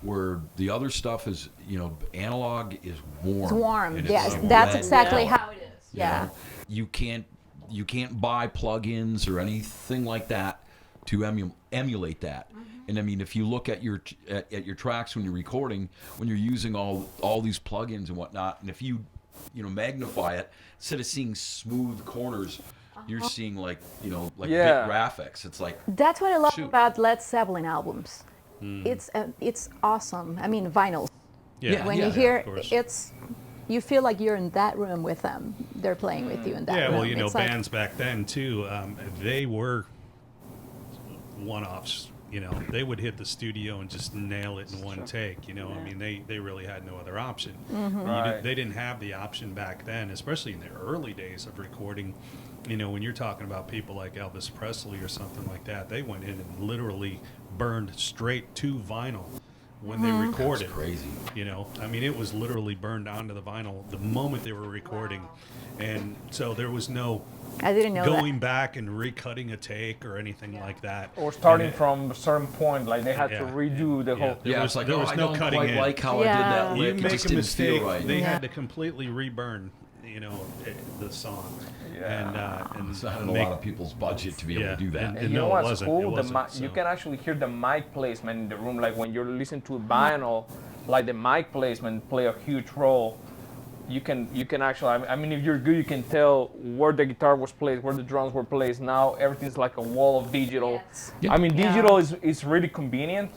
Where the other stuff is, you know, analog is warm. It's warm. and Yes, a that's red exactly color, how it is. you Yeah. know? You can't buy plugins or anything like that to emulate that. And I mean, if you look at your tracks when you're recording, when you're using all these plugins and whatnot, and if you magnify it, instead of seeing smooth corners, you're seeing like bit Yeah. graphics. It's like, That's what I love Shoot. about Led Zeppelin albums. It's awesome. I mean, vinyls. Yeah, When yeah, you hear of course. you feel like you're in that room with them. They're playing with you in that yeah. room. Well, you know, It's like- bands back then too, they were one-offs. You know, they would hit the studio and just nail it in one take. You know, I mean, they really had no other option. Right. They didn't have the option back then, especially in the early days of recording. You know, when you're talking about people like Elvis Presley or something like that, they went in and literally burned straight to vinyl when they recorded. that's crazy. You know, I mean, it was literally burned onto the vinyl the moment they were recording, and so there was no I didn't know going back and recutting a take or anything like that. Or starting And it- from a certain point, like they had Yeah. to redo the whole. There Yeah, was- it's like, there oh, was I no don't cutting quite in. like how I Yeah. did that You lick. It make just a didn't feel mistake, right. they Yeah. had to completely reburn, you know, the song. Yeah. And It's not in a make- lot of people's budget to be able to do that. And And you know no, it what's wasn't. cool? It The wasn't, you so. can actually hear the mic placement in the room. Like when you're listening to vinyl, like the mic placement play a huge role. You can actually. I mean, if you're good, you can tell where the guitar was placed, where the drums were placed. Now everything's like a wall of digital. Yes. Yeah. I mean, Yeah. digital is really convenient,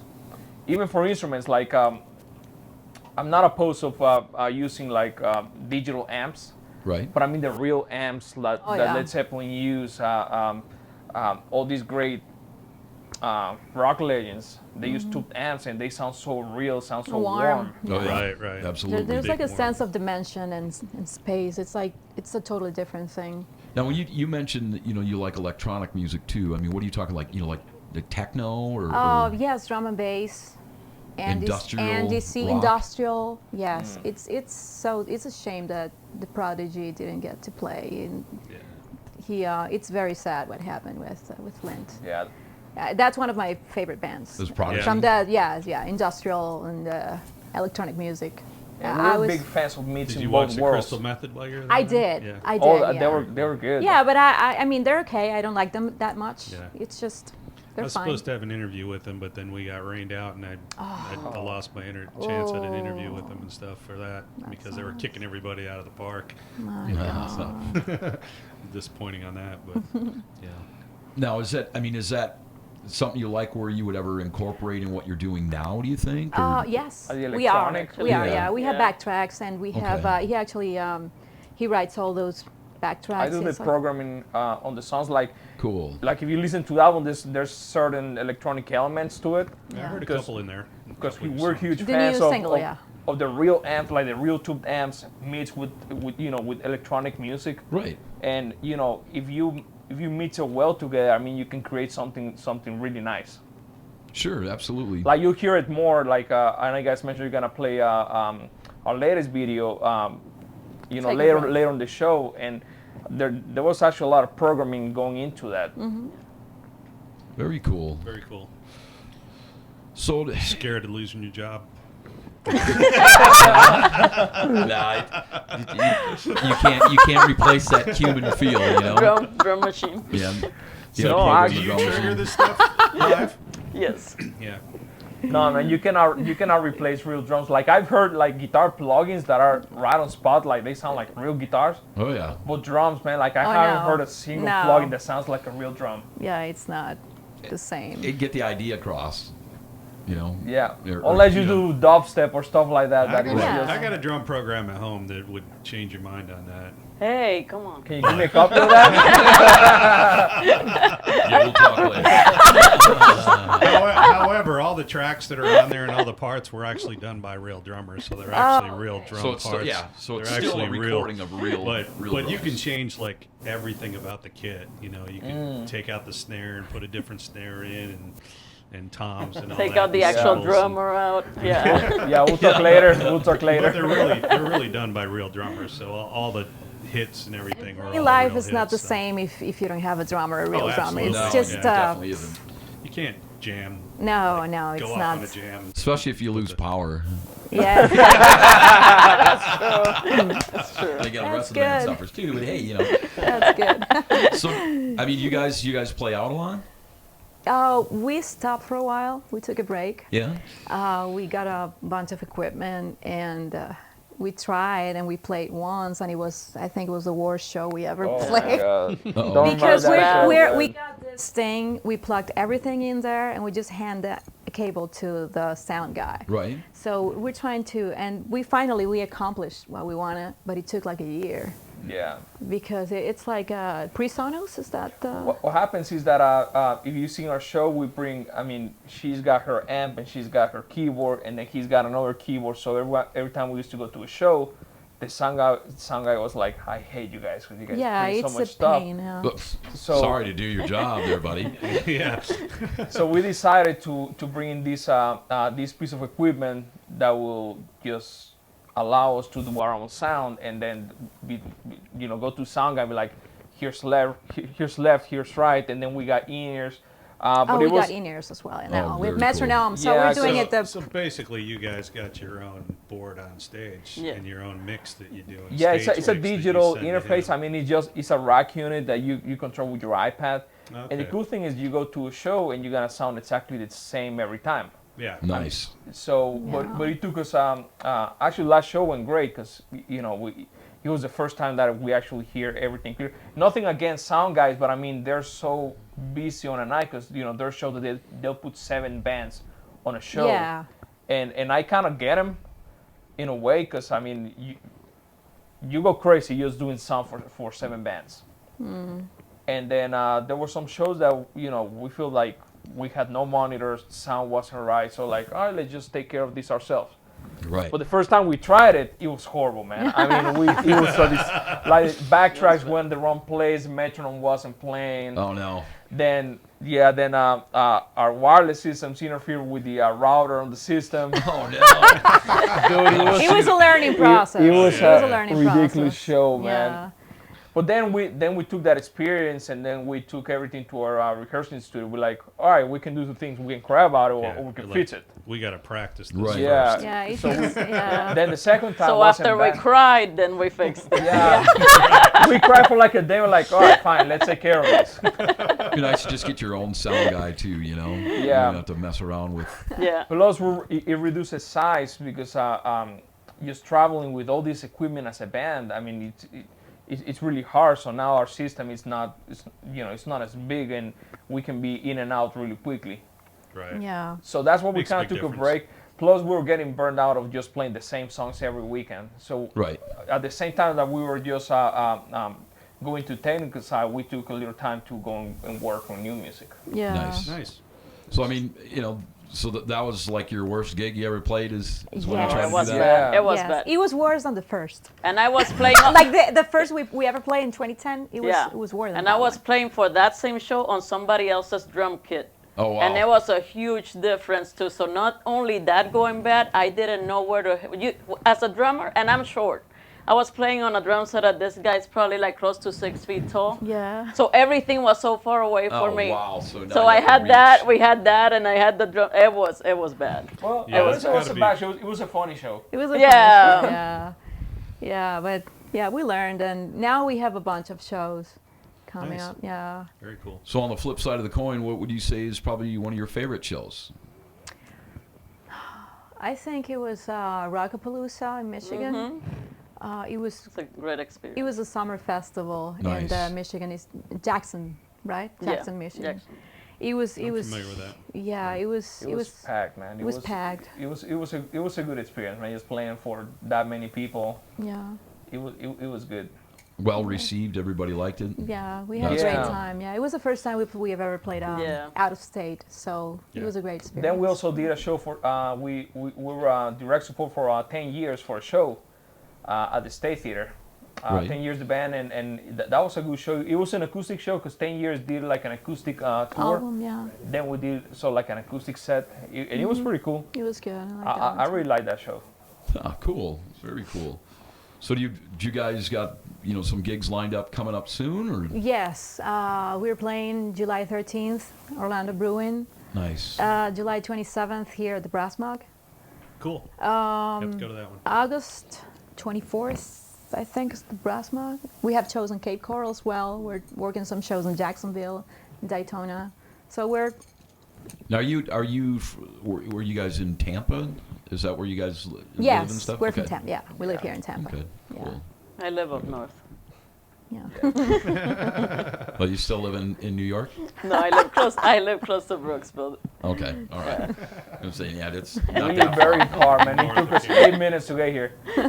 even for instruments. Like I'm not opposed of using like digital amps. Right? But I mean the real amps that, Oh, that yeah. Led Zeppelin use, all these great rock legends, they use tubed amps and they sound so real, sound so Warm. warm. Oh, yeah. Right, right. Absolutely. There's Big like a warm. sense of dimension and space. It's like it's a totally different thing. Now, when you mentioned that, you like electronic music too. I mean, what are you talking like? Like the techno or? Oh yes, drum and bass. Industrial NDC, rock? industrial. Yes, it's a shame that the Prodigy didn't get to play. And he it's very sad what happened with Flint. Yeah. That's one of my favorite bands. Those Prodigy? From that, yeah, industrial and industrial music. And I we're was, big fans of Did mixing you both watch the worlds. Crystal Method while you were there? I did. Yeah. I did. Oh, yeah. they were good. Yeah, but I mean they're okay. I don't like them that much. Yeah. It's just I they're was fine. supposed to have an interview with them, but then we got rained out, and I lost my chance at an interview with them and stuff for that because they were kicking everybody out of the park. My Yeah. God. Disappointing on that, but yeah. Now, is that something you like where you would ever incorporate in what you're doing now, do you think? or- Yes, Are they we are. electronic? We are. Yeah. Yeah, we have Yeah. backtracks, and we have. Okay. He actually he writes all those backtracks. I do the It's like- programming on the songs. Cool. Like if you listen to that one, there's certain electronic elements to it. I heard a Because- couple in there. Because Couple we're songs. huge The fans new of, single, of, yeah. of the real amp, like the real tubed amps mixed with with electronic music. Right. And if you mix it well together, I mean you can create something really nice. Sure, absolutely. Like you hear it more like I know you guys mentioned you're gonna play our latest video Take a later break. later on the show, and there was actually a lot of programming going into that. Very cool. Very cool. So, Scared of losing your job? nah, you can't replace that Cuban feel, you know. Drum machine. Yeah. No, plug I- in the Do you drum trigger machine. this stuff live? Yes. Yeah. No, man, you cannot replace real drums. Like I've heard like guitar plugins that are right on spot, like they sound like real guitars. Oh yeah. But drums, man, like I Oh, haven't no. heard a single No. plugin that sounds like a real drum. Yeah, it's not the same. It get the idea across, you know. Yeah, Or, unless you you know. do dubstep or stuff like that. I That got, is Yeah. just. I got a drum program at home that would change your mind on that. Hey, come on. Can you give me a copy of that? Yeah, we'll talk later. However, all the tracks that are on there and all the parts were actually done by real drummers, so they're actually real drum So it's parts. still, yeah. So it's They're still a actually recording of real. But real you can drums. change like everything about the kit. You know, you can take out the snare and put a different snare in, and toms and all Take that. out the and actual cymbals drummer out. Yeah. Yeah, we'll talk later. We'll talk But later. they're really done by real drummers. So all the hits and everything are all Life real is not the hits, so same if you don't have a drummer, a real drummer. absolutely. It's No, just it definitely isn't. You can't jam. no, like, no, it's go off not. on a jam. Especially if you lose power. Yeah, That's true. They got the That's rest of the band good. suffers too. But hey, you know. that's good. So I mean, you guys play out a lot? We stopped for a while. We took a break. Yeah. We got a bunch of equipment and we tried and we played once and I think it was the worst show we ever Oh my played. God. Uh-oh. Don't Because remember that show, we man. got this thing, we plugged everything in there and we just hand a cable to the sound guy. Right. So we're trying to, and we accomplished what we wanted, but it took like a year Yeah. because it's like pre-Sonos, is that? What happens is that if you see our show, we bring. I mean, she's got her amp and she's got her keyboard, and then he's got another keyboard. So every time we used to go to a show, the sound guy was like, "I hate you guys because you guys Yeah, bring so it's much a stuff." pain. So Sorry to do your job there, buddy. Yeah. So we decided to bring in this piece of equipment that will just allow us to do our own sound, and then go to sound guy and be like, here's left, here's right, and then we got in-ears. But we it was got in-ears as well now with very cool. metronome. So Yeah, we're doing so- it the So basically, you guys got your own board on stage Yeah. and your own mix that you do. and yeah, stage it's a mix that you digital send to interface. him. I mean, it's a rack unit that you control with your iPad. And the Okay. cool thing is you go to a show and you're gonna sound exactly the same every time. Yeah. Nice. So, Yeah. but it took us. Actually, last show went great because it was the first time that we actually hear everything clear. Nothing against sound guys, but I mean they're so busy on a night because their show that they'll put 7 bands on a show. yeah. And I kind of get them in a way because I mean you go crazy just doing sound for 7 bands. And then there were some shows that we feel like we had no monitors, sound wasn't right, so like, all right, let's just take care of this ourselves. Right. But the first time we tried it, it was horrible, man. I mean, it was like backtracks went the wrong place, metronome wasn't playing. Oh no. Then our wireless systems interfered with the router on the system. Oh no. Dude, It was a learning process. It was a a learning ridiculous process. show, man. Yeah. But then we took that experience and then we took everything to our rehearsing studio. We're like, all right, we can do 2 things. We can cry about it or, Yeah, or we can like, fix it. We got to practice this Right. Yeah. first. Yeah, it's So just, yeah. then the second time So wasn't after we bad. cried, then we fixed it. Yeah. We cried for like a day. We're like, all right, fine, let's take care of this. It'd be nice to just get your own sound guy too. You know. You Yeah. don't have to mess around with. Yeah. Plus, it reduces size because just traveling with all this equipment as a band, I mean, it's really hard. So now our system is not, it's not as big, and we can be in and out really quickly. Right. Yeah. So that's what we Makes a kind of big took a difference. break. Plus, we were getting burned out of just playing the same songs every weekend. So Right. at the same time that we were just going to technical side, we took a little time to go and work on new music. Yeah. Nice. Nice. So I mean, so that was like your worst gig you ever played is when you Yes. tried It to was do that? bad. Yeah. It was Yes. bad. It was worse than the first. And I was playing. Like the first we ever played in 2010, it was worse than And that I was one. playing for that same show on somebody else's drum kit. Oh wow. And there was a huge difference too. So not only that going bad, I didn't know where to. As a drummer, and I'm short. I was playing on a drum set that this guy's probably like close to 6 feet tall. Yeah. So everything was so far away for Oh, me. wow. So now So you I have to had reach. that. We had that, and I had the drum. It was bad. Well, Yeah, it that's was gotta a be- bad show. It was a funny show. It was a Yeah. fun show, yeah. Yeah, but yeah, we learned, and now we have a bunch of shows coming Nice. up. Yeah. Very cool. So on the flip side of the coin, what would you say is probably one of your favorite shows? I think it was Rockapalooza in Michigan. Mm-hmm. It was It's a great experience. it was a summer festival Nice. in Michigan. Is Jackson, right? Yeah, Jackson, Michigan. Jackson. It was. It I'm was. familiar with that. Yeah. It was. It was packed, man. It was packed. It was a good experience, man. Just playing for that many people. Yeah. It was good. Well received. Everybody liked it. Yeah. We had That's a great cool. time. Yeah. It was the first time we have ever played Yeah. out of state, so Yeah. it was a great experience. Then we also did a show for we were direct support for 10 years for a show at the State Theater. Right. 10 years the band, and that was a good show. It was an acoustic show because 10 years did like an acoustic tour. album. Yeah. Then we did like an acoustic set, and it was pretty cool. It was good. I like I, that I, one I too. really like that show. Ah, cool. Very cool. So do you guys got some gigs lined up coming up soon or? Yes, we're playing July 13th, Orlando Bruin. Nice. July 27th here at the Brass Mug. Cool. Have to go to that one. August 24th, I think, is the Brass Mug. We have shows in Cape Coral as well. We're working some shows in Jacksonville, Daytona. So we're, Now were you guys in Tampa? Is that where you guys live and yes, stuff? we're from Okay. Tampa. Yeah, we live here in Tampa. Okay. Yeah. Cool. I live up north. Yeah. Well, you still live in New York? No, I live close. I live close to Brooksville. Okay. All right. I'm saying it's We not live that very far. far, man. It took us 8 minutes to get here. Oh,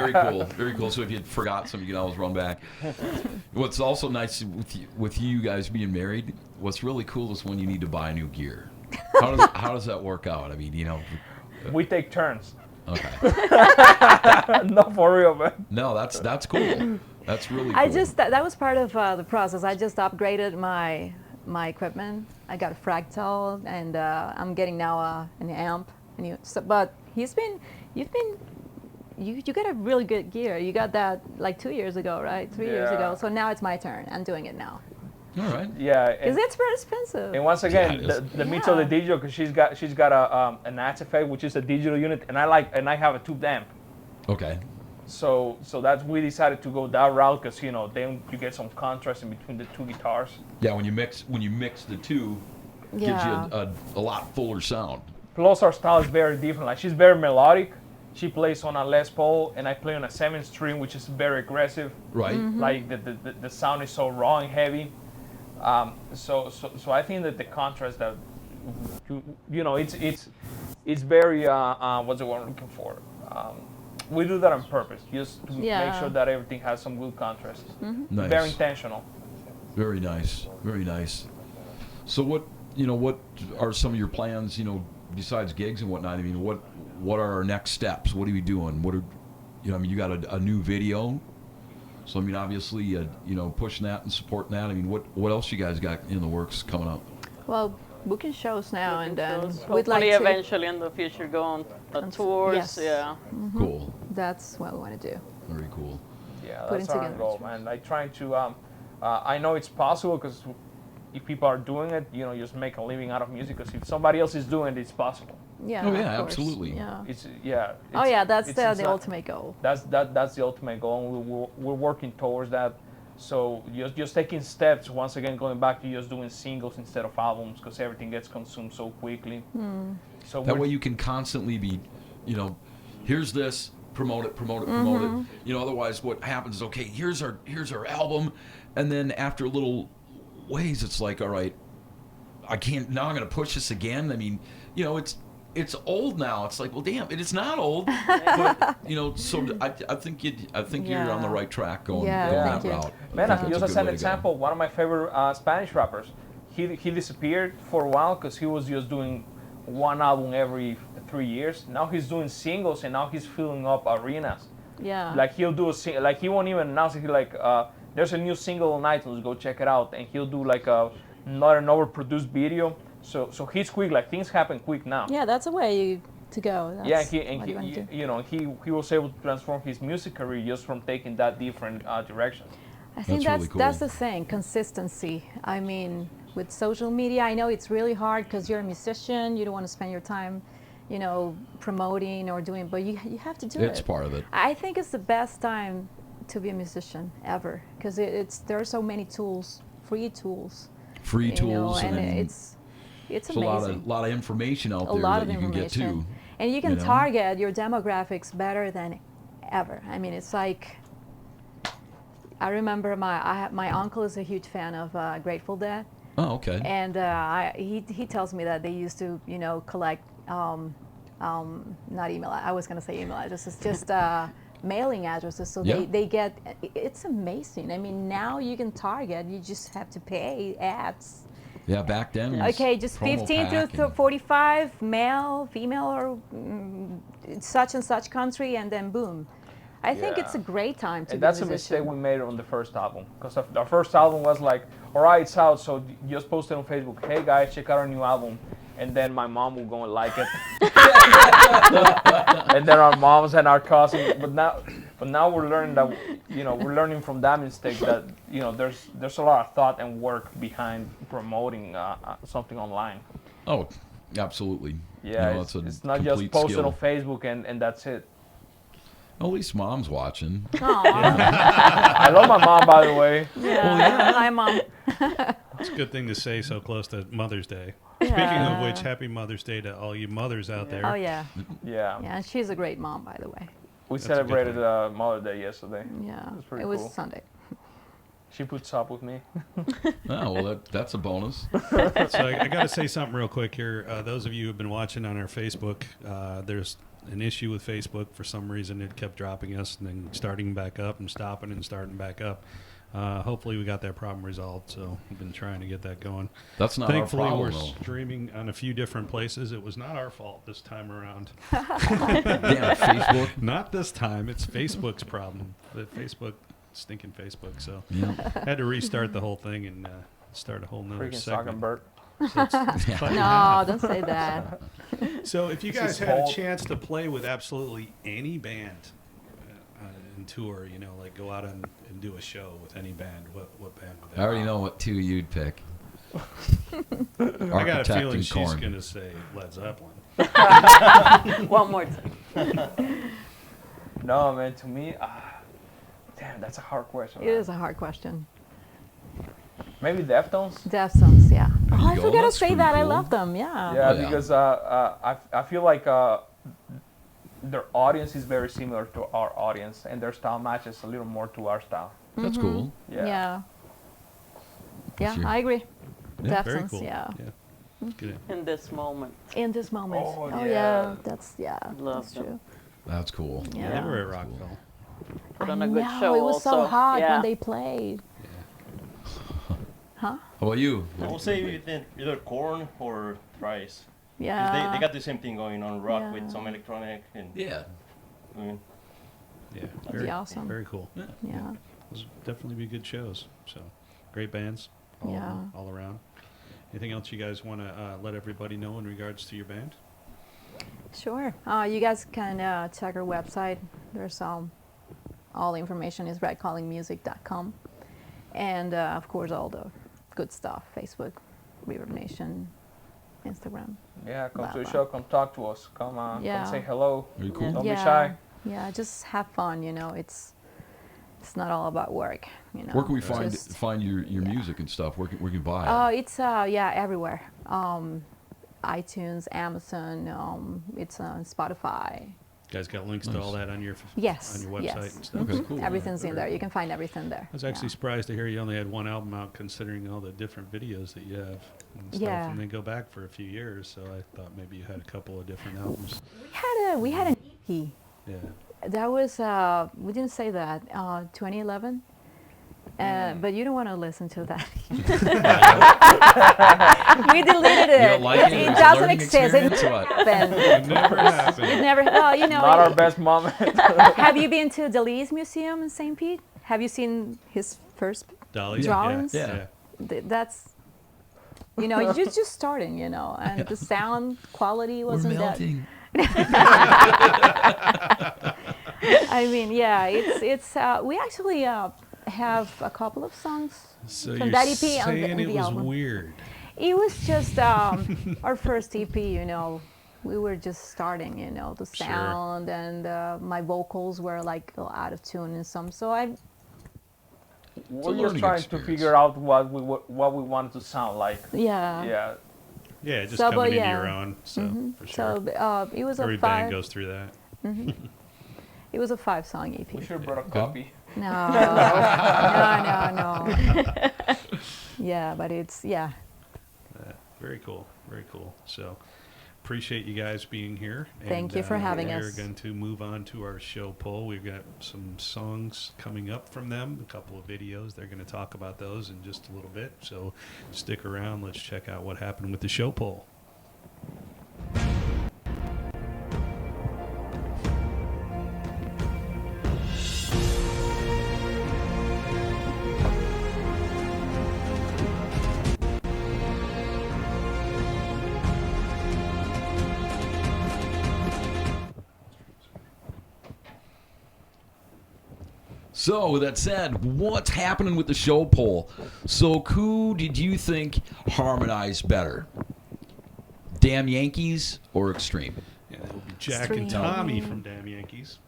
very cool. Very cool. So if you forgot something, you can always run back. What's also nice with you guys being married, what's really cool is when you need to buy new gear. How does that work out? I mean, We take turns. okay. No, for real, man. No, that's cool. That's really cool. I just, that was part of the process. I just upgraded my equipment. I got a Fractal, and I'm getting now an amp. But you got a really good gear. You got that like 2 years ago, right? 3 years Yeah. ago. So now it's my turn. I'm doing it now. All right. Yeah. Because it's very expensive. And once again, Yeah, it is. the Mito, the digital, because she's got a Nats Effect, which is a digital unit, and I have a tube amp. Okay. So that's we decided to go that route because then you get some contrast in between the two guitars. Yeah, when you mix the two, gives Yeah. you a lot fuller sound. Plus our style is very different. Like she's very melodic. She plays on a Les Paul, and I play on a 7-string, which is very aggressive. Right. Like the sound is so raw and heavy. So I think that the contrast that it's very what's the word I'm looking for? We do that on purpose, just to make Yeah. sure that everything has some good contrast. Nice. Very intentional. Very nice. Very nice. So what are some of your plans, besides gigs and whatnot? I mean, what are our next steps? What are we doing? You got a new video. So I mean, obviously, pushing that and supporting that. I mean, what else you guys got in the works coming up? Well, booking shows now, and then Hopefully, we'd like to. eventually in the future, go on tours. yes. Yeah. Cool. That's what we want to do. Very cool. Yeah, Putting that's our together goal, man. Like trying to, I know it's possible because if people are doing it, just make a living out of music. Because if somebody else is doing it, it's possible. Yeah. Oh, yeah, of course. absolutely. Yeah. Oh Oh yeah, that's it's the not- ultimate goal. That's the ultimate goal, and we're working towards that. So just taking steps. Once again, going back to just doing singles instead of albums, because everything gets consumed so quickly. So That we're- way you can constantly be, here's this, promote it. You know, otherwise what happens is, okay, here's our album, and then after a little ways, it's like, all right, I can't, now I'm going to push this again. I mean, you know, it's old now. It's like, well, damn, it's not old. But, you know, so I think you're on the right track going that route. Man, I think just that's as a an good way to go. example, one of my favorite Spanish rappers, he disappeared for a while because he was just doing one album every 3 years. Now he's doing singles, and now he's filling up arenas. Yeah. Like he'll do like he won't even announce it. He like there's a new single on iTunes, go check it out, and he'll do like not an overproduced video. So he's quick. Like things happen quick now. Yeah, that's a way to go. That's Yeah, what you want to do. you know, he was able to transform his music career just from taking that different direction. I think That's really that's cool. the thing, consistency. I mean, with social media, I know it's really hard because you're a musician. You don't want to spend your time, you know, promoting or doing, but you have to do it. It's part of it. I think it's the best time to be a musician ever because there are so many tools, free tools. Free you know, tools, and and it's there's amazing. a lot of information out A there lot that of you can get to. information. And you can you know? target your demographics better than ever. I mean, it's like, I remember my uncle is a huge fan of Grateful Dead. Oh, okay. And he tells me that they used to, you know, collect, not email, I was going to say email addresses, just mailing addresses. So Yeah. they get, it's amazing. I mean, now you can target, you just have to pay ads. Yeah, back then. it was Okay, just promo 15 pack to and- 45, male, female, or such and such country, and then boom. I think it's a great time to And be that's a a mistake musician. we made on the first album, because our first album was like, all right, it's out, so just post it on Facebook. Hey guys, check out our new album, and then my mom will go and like it, and then our moms and our cousins. But now we're learning that, you know, we're learning from that mistake that, you know, there's a lot of thought and work behind promoting something online. Oh, absolutely. Yeah, You know, it's not just complete post it skill. on Facebook and that's it. At least mom's watching. I love my mom, by the way. Yeah. Hi, Mom. It's a good thing to say so close to Mother's Day. Speaking of which, happy Mother's Day to all you mothers out there. Oh, yeah. Yeah. Yeah, she's a great mom, by the way. We That's a good celebrated thing. Mother's Day yesterday. Yeah. That's pretty It was cool. Sunday. She puts up with me. Oh, well, that's a bonus. So I got to say something real quick here. Those of you who have been watching on our Facebook, there's an issue with Facebook. For some reason, it kept dropping us and then starting back up and stopping and starting back up. Hopefully, we got that problem resolved. So we've been trying to get that going. That's not Thankfully, our problem, we're though. streaming on a few different places. It was not our fault this time around. Damn, Facebook. Not this time. It's Facebook's problem. Stinking Facebook. So Yeah. had to restart the whole thing and start a whole nother Freaking segment. Zuckerberg. So it's funny. No, don't say that. So if you This guys is had a old. chance to play with absolutely any band and tour, you know, like go out and do a show with any band, what band would that I already be? know what two you'd pick. I got a Architect feeling and she's Korn. going to say Led Zeppelin. One more time. No, man, to me, damn, that's a hard question. It man. is a hard question. Maybe Deftones? Deftones, yeah. There Oh, you I go. forgot to That's say pretty that. I cool. love them, yeah. Yeah, Oh, yeah. because I feel like their audience is very similar to our audience, and their style matches a little more to our style. That's cool. Yeah. Yeah. Yeah, Sure. I agree. Yeah, very Deftones, cool. yeah. Good. In this moment. In this moment. Oh, Oh, yeah. yeah. That's Love that's them. true. That's cool. Yeah. They were at That's Rockville. Put on I a good know, show it was so also. hot Yeah. when they played. Huh? How about you? I will say either Korn or Thrice. 'Cause Yeah. They got the same thing going on, rock Yeah. with some electronic and Yeah. I mean, Yeah, That'd very be awesome. Very cool. Yeah. Those would definitely be good shows. So great bands all, Yeah. all around. Anything else you guys want to let everybody know in regards to your band? Sure. You guys can check our website. There's all the information is redcallingmusic.com. And of course, all the good stuff Facebook, Reverb Nation, Instagram. Yeah, come Blah, to the blah. show, come talk to us, come Yeah. say hello. Very cool. Don't yeah. be shy. Yeah, just have fun, you know. It's not all about work, you know. Where can we find Just- your music and stuff? Where can we buy it? Oh, it's everywhere. iTunes, Amazon. It's on Spotify. guys got links to all that on your Yes. on your website yes. and stuff. Okay, cool. Everything's in there. You can find everything there. I was actually surprised to hear you only had one album out, considering all the different videos that you have and stuff. Yeah. And they go back for a few years, so I thought maybe you had a couple of different albums. We had an EP. Yeah. That was we didn't say that 2011. But you don't want to listen to that. We deleted it. You don't like it? It It's a doesn't learning exist. It experience or what? happened. It never happened. It never. Well, you know. Not our best moment. Have you been to Dali's museum in St. Pete? Have you seen his first? Dolly? Drawings? Yeah. That's. You know, you're just starting. You know, and the sound quality We're wasn't that. melting. I mean, yeah, it's. We actually have a couple of songs So from you're that EP on saying the it was album. weird. It was just our first EP, you know. We were just starting, you know, the Sure. sound and my vocals were like a little out of tune in some. So We're just learning trying to experience. figure out what we want to sound like. yeah. Yeah. Yeah, just So, but coming into yeah. your own. So for sure. So it was Every a band five. goes through that. It was a 5-song EP. We should have brought a copy. No, no. Yeah, but it's Very cool. Very cool. So appreciate you guys being here. Thank you for having We're us. going to move on to our show poll. We've got some songs coming up from them, a couple of videos. They're going to talk about those in just a little bit. So stick around. Let's check out what happened with the show poll. So, with that said, what's happening with the show poll? So, who did you think harmonized better? Damn Yankees or Extreme? Yeah, that would be Jack Extreme. and Tommy from Damn Yankees.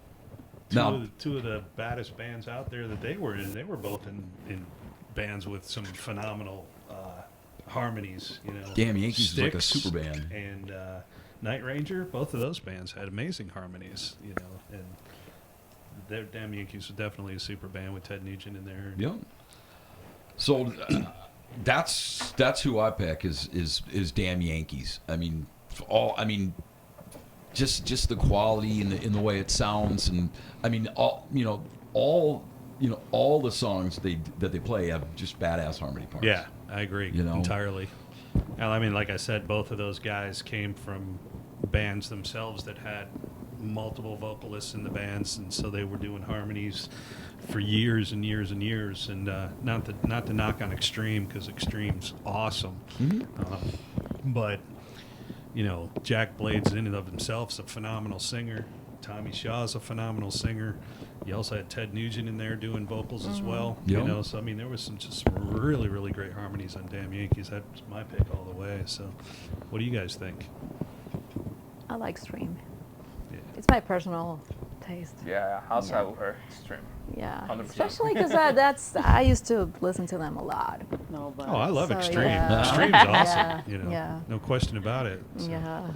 No. Two of the baddest bands out there that they were in. They were both in bands with some phenomenal harmonies. You know, Damn Yankees is like a Styx super band. And Night Ranger. Both of those bands had amazing harmonies. You know, and their Damn Yankees was definitely a super band with Ted Nugent in there. Yep. So that's who I pick is Damn Yankees. I mean, just the quality and in the way it sounds, and I mean all the songs that they play have just badass harmony parts. Yeah, I agree You know? entirely. Well, I mean, like I said, both of those guys came from bands themselves that had multiple vocalists in the bands, and so they were doing harmonies for years and years and years. And not to knock on Extreme, because Extreme's awesome, but you know, Jack Blades in and of himself is a phenomenal singer. Tommy Shaw's a phenomenal singer. You also had Ted Nugent in there doing vocals as well. Yep. You know, so I mean, there was some really, really great harmonies on Damn Yankees. That was my pick all the way. So, what do you guys think? I like Stream. Yeah. It's my personal taste. Yeah, outside of her stream. Yeah, 100%. especially because I used to listen to them a lot. No, but Oh, I love So, Extreme. yeah. Extreme's awesome. Yeah, You know, yeah. no question about it. So, Yeah.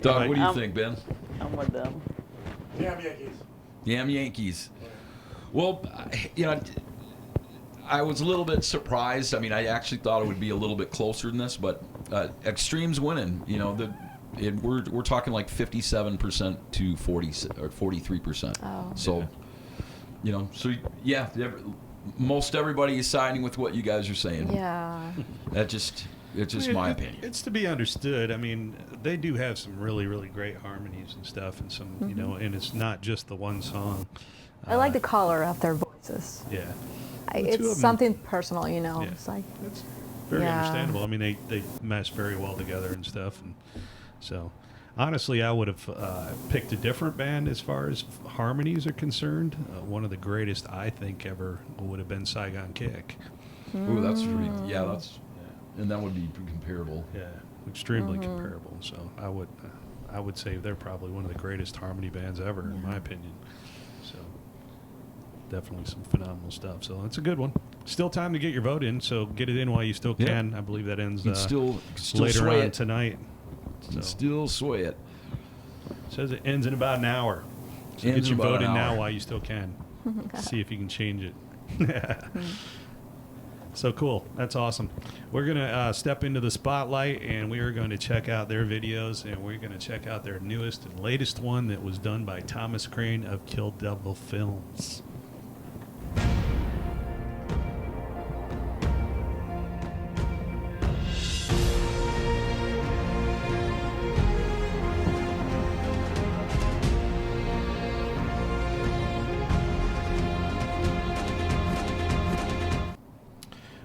Doug, what do you Um, think, Ben? I'm with them. Damn Yankees. Well, I was a little bit surprised. I mean, I actually thought it would be a little bit closer than this, but Extreme's winning. You know, we're talking like 57% to 40 or 43%. Oh. So, you know, yeah, most everybody is siding with what you guys are saying. Yeah. It's just my opinion. It's to be understood. I mean, they do have some really, really great harmonies and stuff, and some, you know, and it's not just the one song. I like the color of their voices. Yeah, I, The two of it's 'em- something personal, you know. Yeah. It's like that's very Yeah. understandable. I mean, they mesh very well together and stuff, and so honestly, I would have picked a different band as far as harmonies are concerned. One of the greatest I think ever would have been Saigon Kick. Ooh, that's pretty. Yeah, and that would be comparable. Yeah, extremely comparable. So I would say they're probably one of the greatest harmony bands ever, in my opinion. So definitely some phenomenal stuff. So that's a good one. Still time to get your vote in, so get it in while you still Yeah. can. I believe that ends You can still later sway on it. tonight. You can So, still sway it. says it ends in about an hour. So Ends get in you about an voted now hour. while you still can. See if you can change it. So cool. That's awesome. We're going to step into the spotlight, and we are going to check out their videos, and we're going to check out their newest and latest one that was done by Thomas Crane of Kill Devil Films.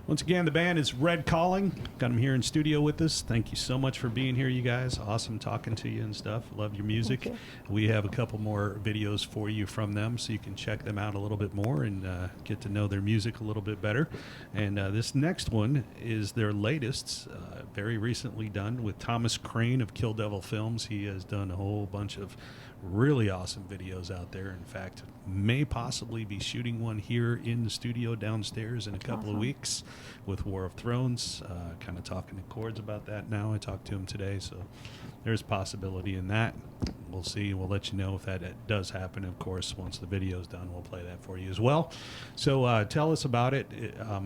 Once again, the band is Red Calling. Got them here in studio with us. Thank you so much for being here, you guys. Awesome talking to you and stuff. Love your music. Thank We have a couple more videos for you from them, so you can check them out a little bit more and get to know their music a little bit better. And this next one is their latest, very recently done with Thomas Crane of Kill Devil Films. He has done a whole bunch of really awesome videos out there. In fact, may possibly be shooting one here in the studio downstairs in a couple of weeks with War of Thrones. Kind of talking to Chords about that now. I talked to him today, so there's possibility in that. We'll see. We'll let you know if that does happen. Of course, once the video's done, we'll play that for you as well. So tell us about it.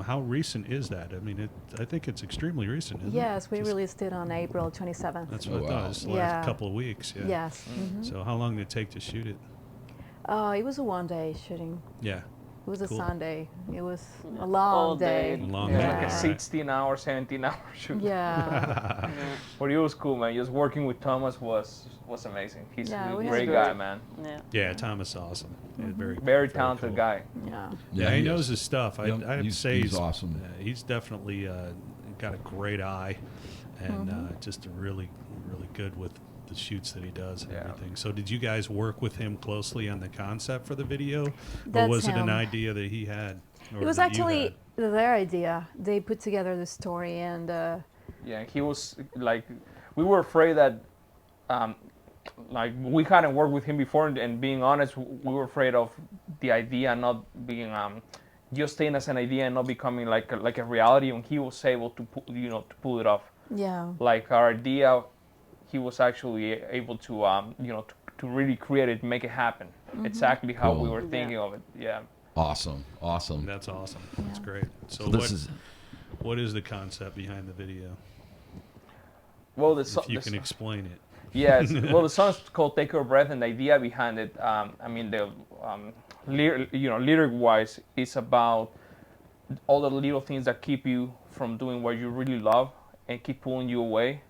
How recent is that? I mean, I think it's extremely recent, isn't it? Yes, we Just- released it on April 27th. That's what Oh, I wow. thought. It's the Yeah. last couple of weeks. Yeah. Yes. So how long did it take to shoot it? It was a one-day shooting. Yeah. It was a Cool. Sunday. It was a All long day. day. Long Yeah, day. like a Alright. 16 hour, 17 hour shoot. Yeah. But it was cool, man. Just working with Thomas was amazing. He's Yeah, a we great had guy, good- man. Yeah. Yeah, Thomas is awesome. Yeah, Very talented cool. guy. Yeah. Yeah, he is. knows his stuff. I Yep, have to he's- say he's awesome. He's definitely got a great eye, and just really good with the shoots that he does and Yeah. everything. So, did you guys work with him closely on the concept for the video, or That's was it an him. idea that he had? Or It was that you actually had? their idea. They put together the story and Yeah, he was like, we were afraid that, like, we hadn't worked with him before, and being honest, we were afraid of the idea not being, just staying as an idea and not becoming like a reality. And he was able to, to pull it off. yeah. Like our idea, he was actually able to, to really create it, make it happen. Exactly how we Cool. were thinking of it. Yeah. Awesome. That's awesome. That's great. So, So this is what is the concept behind the video? Well, If you can explain it. Yeah, well, the song's called "Take Your Breath," and the idea behind it, I mean, the lyric-wise, it's about all the little things that keep you from doing what you really love and keep pulling you away,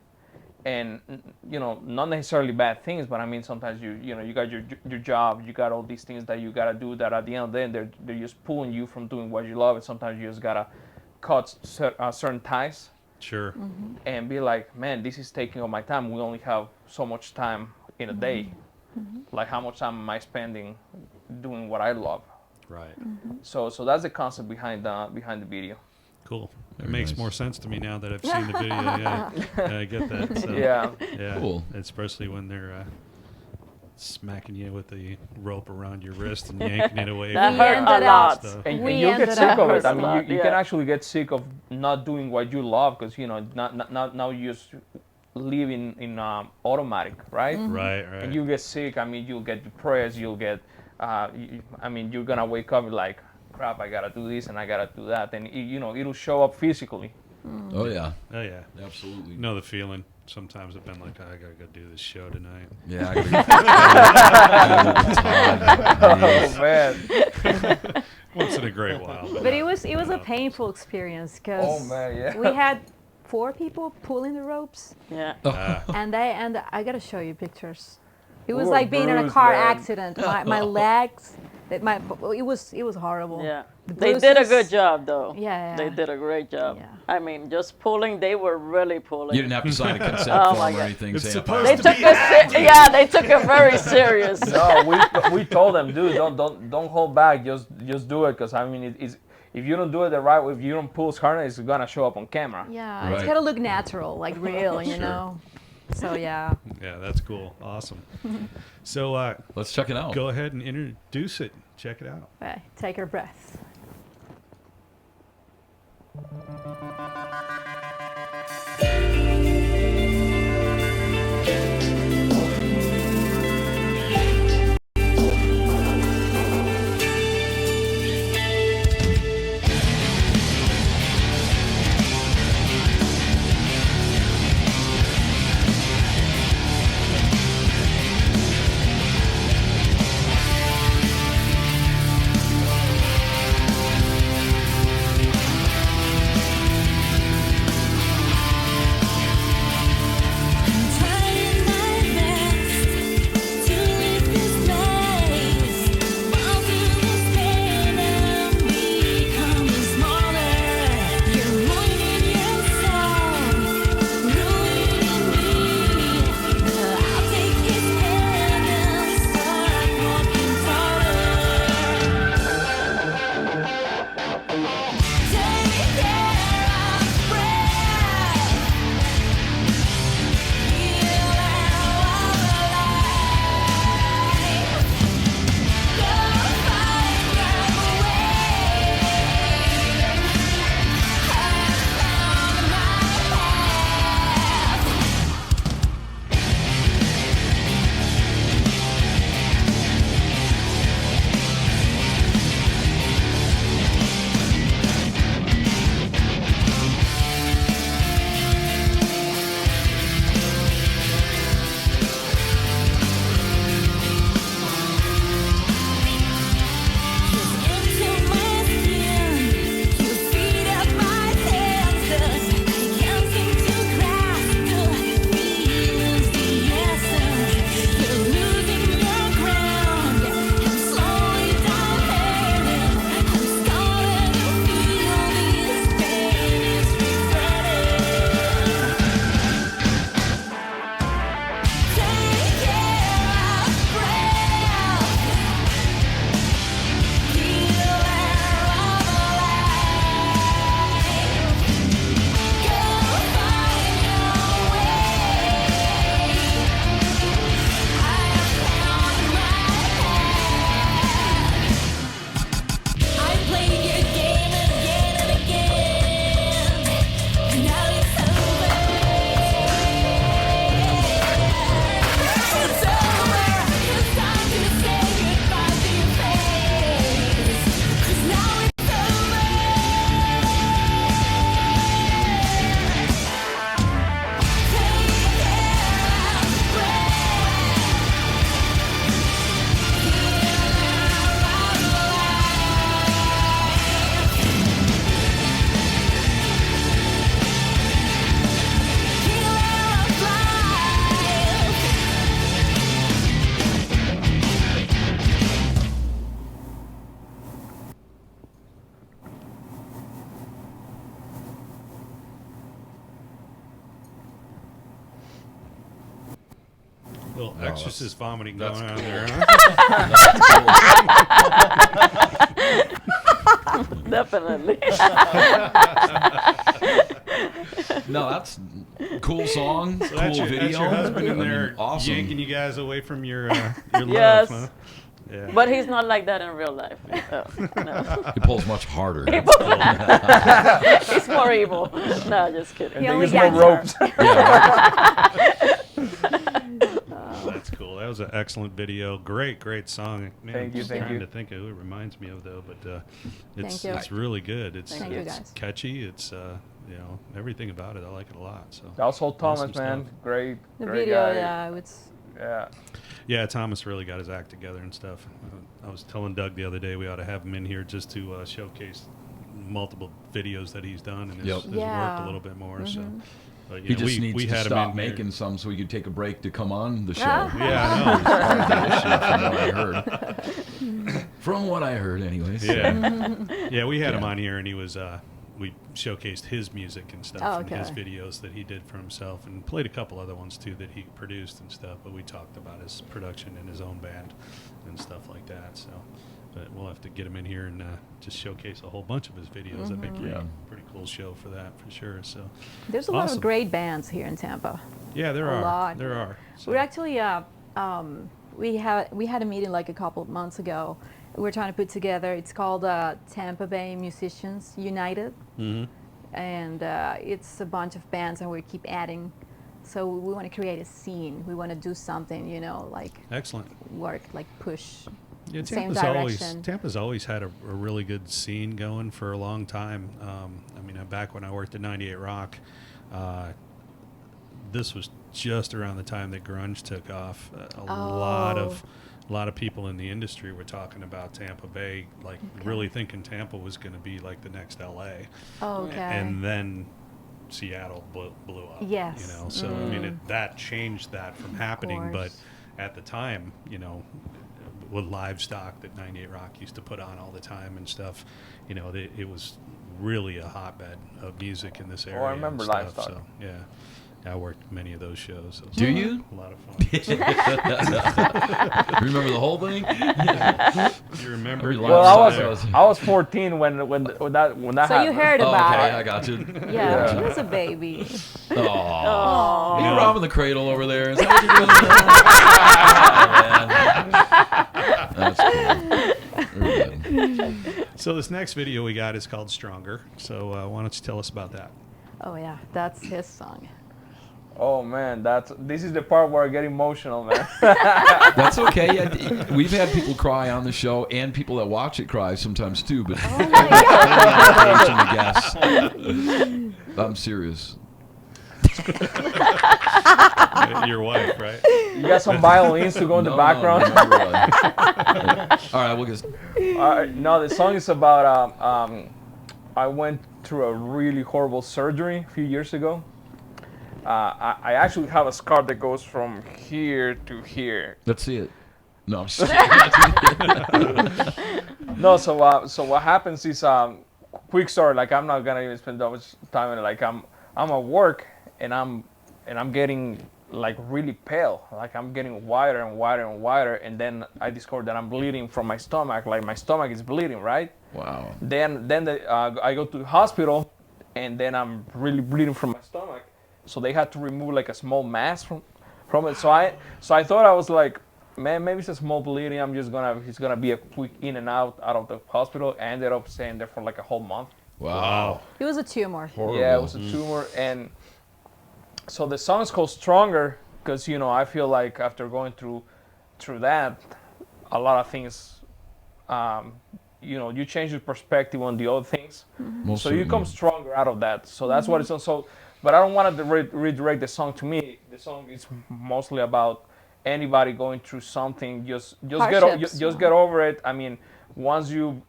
and not necessarily bad things, but I mean, sometimes you got your job, you got all these things that you gotta do that at the end of the day, they're just pulling you from doing what you love, and sometimes you just gotta cut certain ties. Sure. And be like, man, this is taking all my time. We only have so much time in a day. Like, how much time am I spending doing what I love? Right. So that's the concept behind the video. Cool. It Very makes nice. more sense to me now that I've seen the video. Yeah, I get that. So, Yeah. Yeah. Cool. Especially when they're smacking you with the rope around your wrist and yanking it away. That from hurt you. a ended lot. up- Stuff. And We you'll get ended sick up- of it. Hurts I a mean, lot, you yeah. can actually get sick of not doing what you love because now you just live in automatic, right? Right. And you get sick. I mean, you'll get depressed. You'll get. I mean, you're gonna wake up like, crap. I gotta do this and I gotta do that, and it'll show up physically. Oh yeah, Oh yeah. absolutely. You know the feeling. Sometimes I've been like, I gotta go do this show tonight. Yeah. I Oh man. Once in a great while. But it was a painful experience because Oh man, yeah. we had 4 people pulling the ropes, Yeah. and I gotta show you pictures. It We was were like being in a bruised, car man. accident. My legs, it was horrible. Yeah. The They did a bruises- good job, though. Yeah. They did a great job. Yeah. I mean, just pulling, they were really pulling. You didn't have to sign a consent Oh, form my or God. anything. It's saying, supposed They to took be it, they took it very serious. No, we told them, dude, don't hold back. Just do it, because I mean, it's if you don't do it the right way, if you don't pull his harness, it's gonna show up on camera. Yeah, it's Right. gotta look natural, like real, you Sure. know. So yeah. Yeah, that's cool. Awesome. So Let's check it out. go ahead and introduce it. Check it out. Okay, take your breath. Little No, exorcist vomiting that's going on cool. there, huh? Definitely. No, that's cool song, So cool that's video. your husband in I mean, there awesome. yanking you guys away from your Yes. love, huh? Yeah. But he's not like that in real life. No. He pulls much harder. He's more evil. No, just kidding. He They only use more gets her. ropes. That's cool. That was an excellent video. Great song. Man, Thank you, I'm thank trying you. to think of who it reminds me of though, but it's Thank you. it's really good. It's Thank you, it's guys. catchy. It's everything about it. I like it a lot. So That was all Thomas, Awesome man. stuff. Great, The great video, guy. yeah, it's Yeah. yeah, Thomas really got his act together and stuff. I was telling Doug the other day we ought to have him in here just to showcase multiple videos that he's done and his Yep. work a Yeah. little bit more. So, but, He just needs we to had him stop in here. making some so we could take a break to come on the show. Ah. Yeah, I know. From what I heard, anyways. Yeah, yeah. We had him Yeah. on here, and he was. We showcased his music and stuff, Oh, and his okay. videos that he did for himself, and played a couple other ones too that he produced and stuff. But we talked about his production in his own band and stuff like that. So, but we'll have to get him in here and just showcase a whole bunch of his videos. That'd be Yeah. pretty cool show for that for sure. So, there's a lot Awesome. of great bands here in Tampa. yeah, there A are. lot. There are. So, We're actually we had a meeting like a couple of months ago. We're trying to put together. It's called Tampa Bay Musicians United, Mhm. and it's a bunch of bands, and we keep adding. So we want to create a scene. We want to do something, like Excellent. work, like push. Yeah, Same Tampa's direction. always had a really good scene going for a long time. I mean, back when I worked at 98 Rock, this was just around the time that grunge took off. A lot of people in the industry were talking about Tampa Bay, like really thinking Tampa was going to be like the next LA. Oh, okay. And then Seattle blew up. Yes. So I mean, that changed that from happening. But course. at the time, with Livestock that 98 Rock used to put on all the time and stuff, it was really a hotbed of music in this area. I remember and stuff, Livestock. So, yeah. I worked many of those shows. So it was Do you? A lot of fun. Remember the whole thing? You remember? Every Well, Livestock. I was 14 when that So you happened. heard Oh, about okay, it. I got you. Yeah, she was a baby. Oh. Oh. You No. robbing the cradle over there. Is that what you're doing? That's cool. Very good. So this next video we got is called Stronger. So why don't you tell us about that? Oh yeah, that's his song. Oh man, this is the part where I get emotional, man. That's okay. Yeah, we've had people cry on the show, and people that watch it cry sometimes too. But Oh my God. I guess. I'm serious. Your wife, right? You got some violins to go in the background. No, really. All right, we'll just. No, the song is about I went through a really horrible surgery a few years ago. I actually have a scar that goes from here to here. Let's see it. No, I'm just No, so what happens is quick story. Like I'm not gonna even spend that much time in it. Like I'm at work and I'm getting like really pale. Like I'm getting wider and wider and wider, and then I discovered that I'm bleeding from my stomach. Like my stomach is bleeding, right? Wow. Then I go to the hospital, and then I'm really bleeding from my stomach. So they had to remove like a small mass from it. So I thought I was like, man, maybe it's a small bleeding. It's gonna be a quick in and out of the hospital. I ended up staying there for like a whole month. Wow. It was a tumor. Horrible. Yeah, it was a tumor, and so the song is called Stronger because I feel like after going through that, a lot of things, you change your perspective on the other things. Most So you come certainly. stronger out of that. So that's what it's on. So, but I don't want to redirect the song to me. The song is mostly about anybody going through something. Just Hardships, get over it. I mean, once you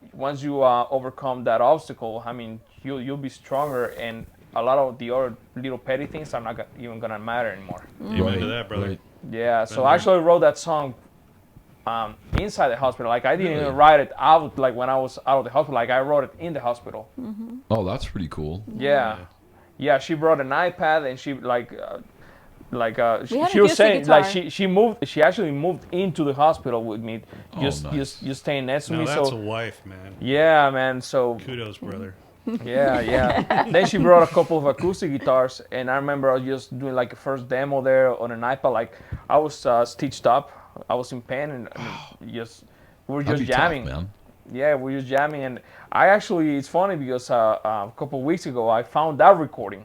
overcome that obstacle, I mean, you'll be stronger, and a lot of the other little petty things are not even gonna matter anymore. Amen to that, brother. Right. Yeah. So Mhm. I actually wrote that song inside the hospital. Like I didn't Really? even write it out. Like when I was out of the hospital, like I wrote it in the hospital. Oh, that's pretty cool. Yeah. Yeah, she brought an iPad and she like We had she a was acoustic saying, like guitar. she actually moved into the hospital with me, just staying next to No, me. that's So a wife, man. yeah, man. So Kudos, brother. yeah. Then she brought a couple of acoustic guitars, and I remember I was just doing like a first demo there on an iPad. Like I was stitched up, I was in pain, and just we were That'd just be tough, jamming. man. Yeah, we were just jamming, and I actually, it's funny because a couple of weeks ago I found that recording,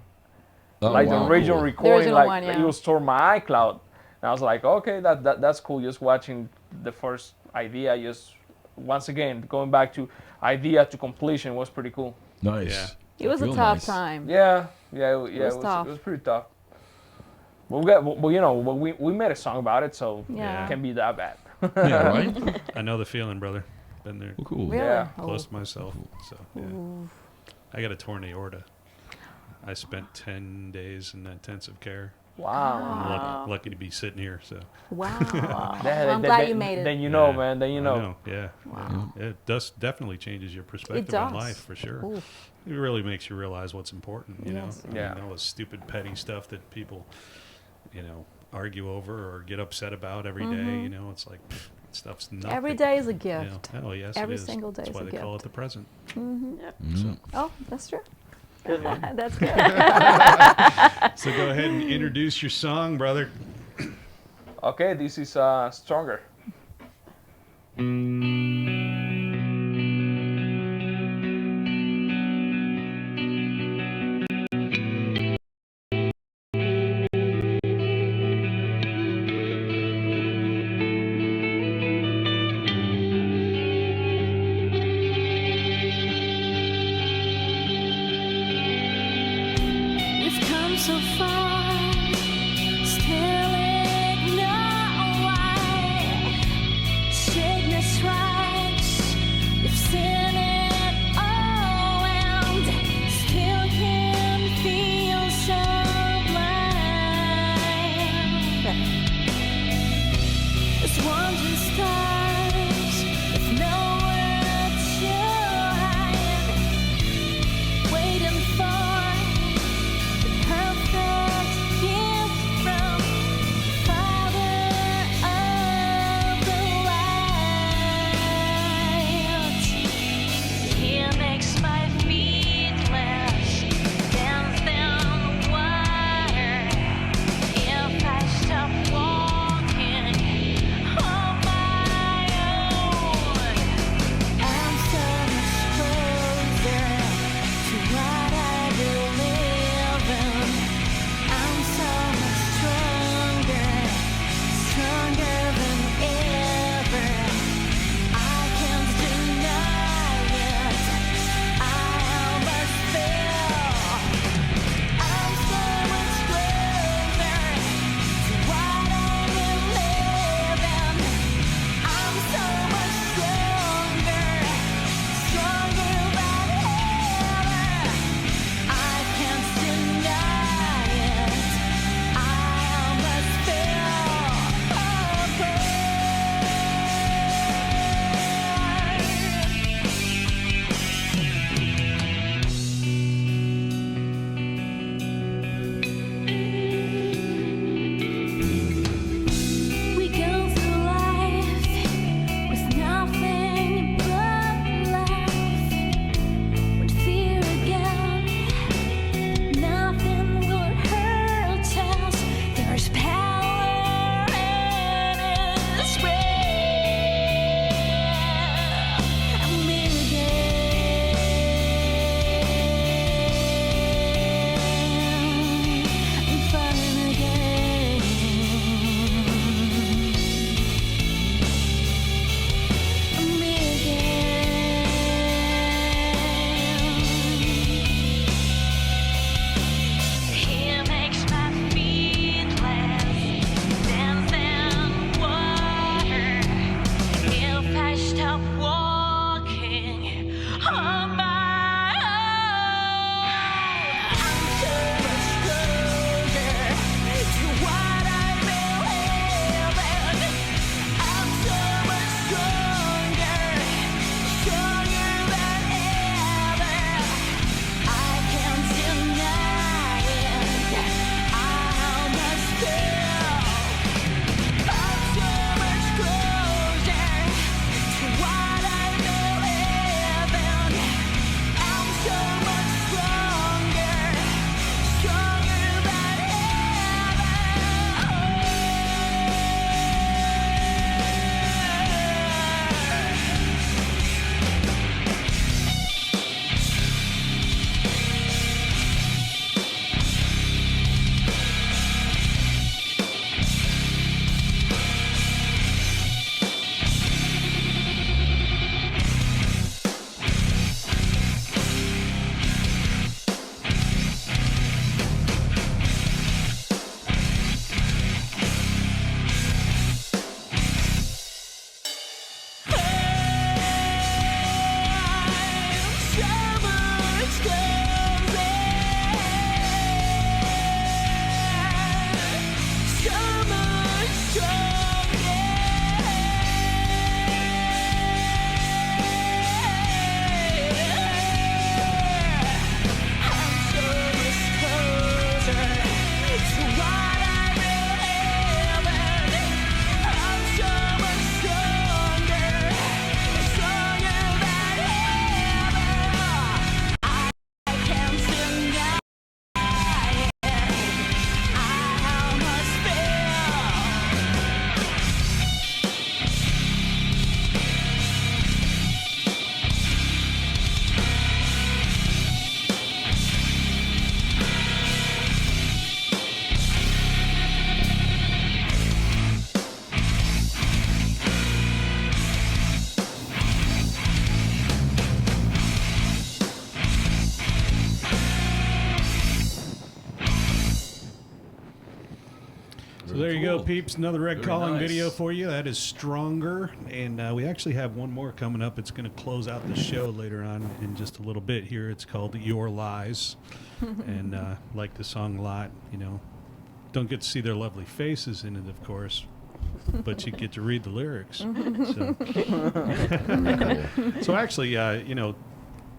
Oh, like wow, the original cool. recording, original like one, yeah. it was stored on my iCloud, and I was like, okay, that's cool. Just watching the first idea, just once again going back to idea to completion was pretty cool. Nice. Yeah. It was a Real tough nice. time. Yeah, was tough. it was pretty tough. But we got, well, you know, we made a song about it, so Yeah. it can't be that bad. Yeah, right? I know the feeling, brother. Been there Well, cool. Really? Yeah. Oh. close to myself. So yeah. I got a torn aorta. I spent 10 days in intensive care. Wow. I'm lucky to be sitting here. So Wow. Then- Well, I'm then- glad then- you made it. Then you know, Yeah, man. Then you I know. Yeah. Wow. It does definitely changes your perspective on does. life for sure. Ooh. It really makes you realize what's important. You Yes. know, Yeah. I mean, all the stupid petty stuff that people, argue over or get upset about every day. You know, it's like stuff's nothing. Every day is a You gift. know? Oh yes, Every it is. single day That's is why a they call it gift. the present. Oh, that's true. Good one. That's good. So go ahead and introduce your song, brother. Okay, this is Stronger. We've come so far, still ignore why sickness strikes. We've seen it all and still can feel so blind. As one just stars with nowhere to hide, waiting for the perfect there you go, Cool. peeps. Another Red Very Calling nice. video for you. That is Stronger. And we actually have one more coming up. It's going to close out the show later on in just a little bit here. It's called Your Lies. And like the song a lot, you know. Don't get to see their lovely faces in it, of course. But you get to read the lyrics. So, so actually, you know,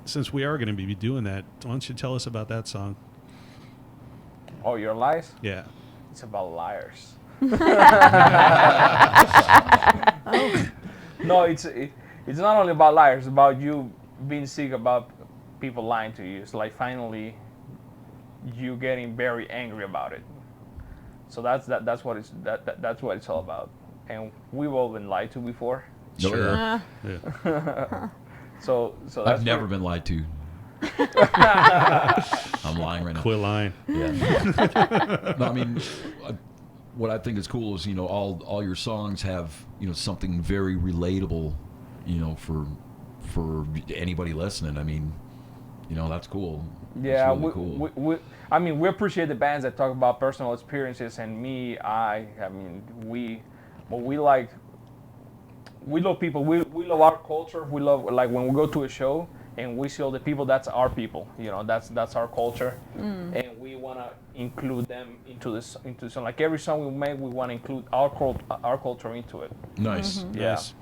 since we are going to be doing that, why don't you tell us about that song? Oh, Your Lies? Yeah. It's about liars. No, it's not only about liars. It's about you being sick about people lying to you. It's like finally you getting very angry about it. So that's what it's all about. And we've all been lied to before. Sure. Yeah. So that's I've never pretty- been lied to. I'm lying right now. Quit lying. Yeah. No, I mean, what I think is cool is, you know, all your songs have, you know, something very relatable, you know, for anybody listening. I mean, you know, that's cool. Yeah, It's really cool. I mean, we appreciate the bands that talk about personal experiences, and we love people. We love our culture. We love, like, when we go to a show and we see all the people, that's our people. You know, that's our culture, and we want to include them into the song. Like every song we make, we want to include our culture into it. Nice. Yeah. Nice.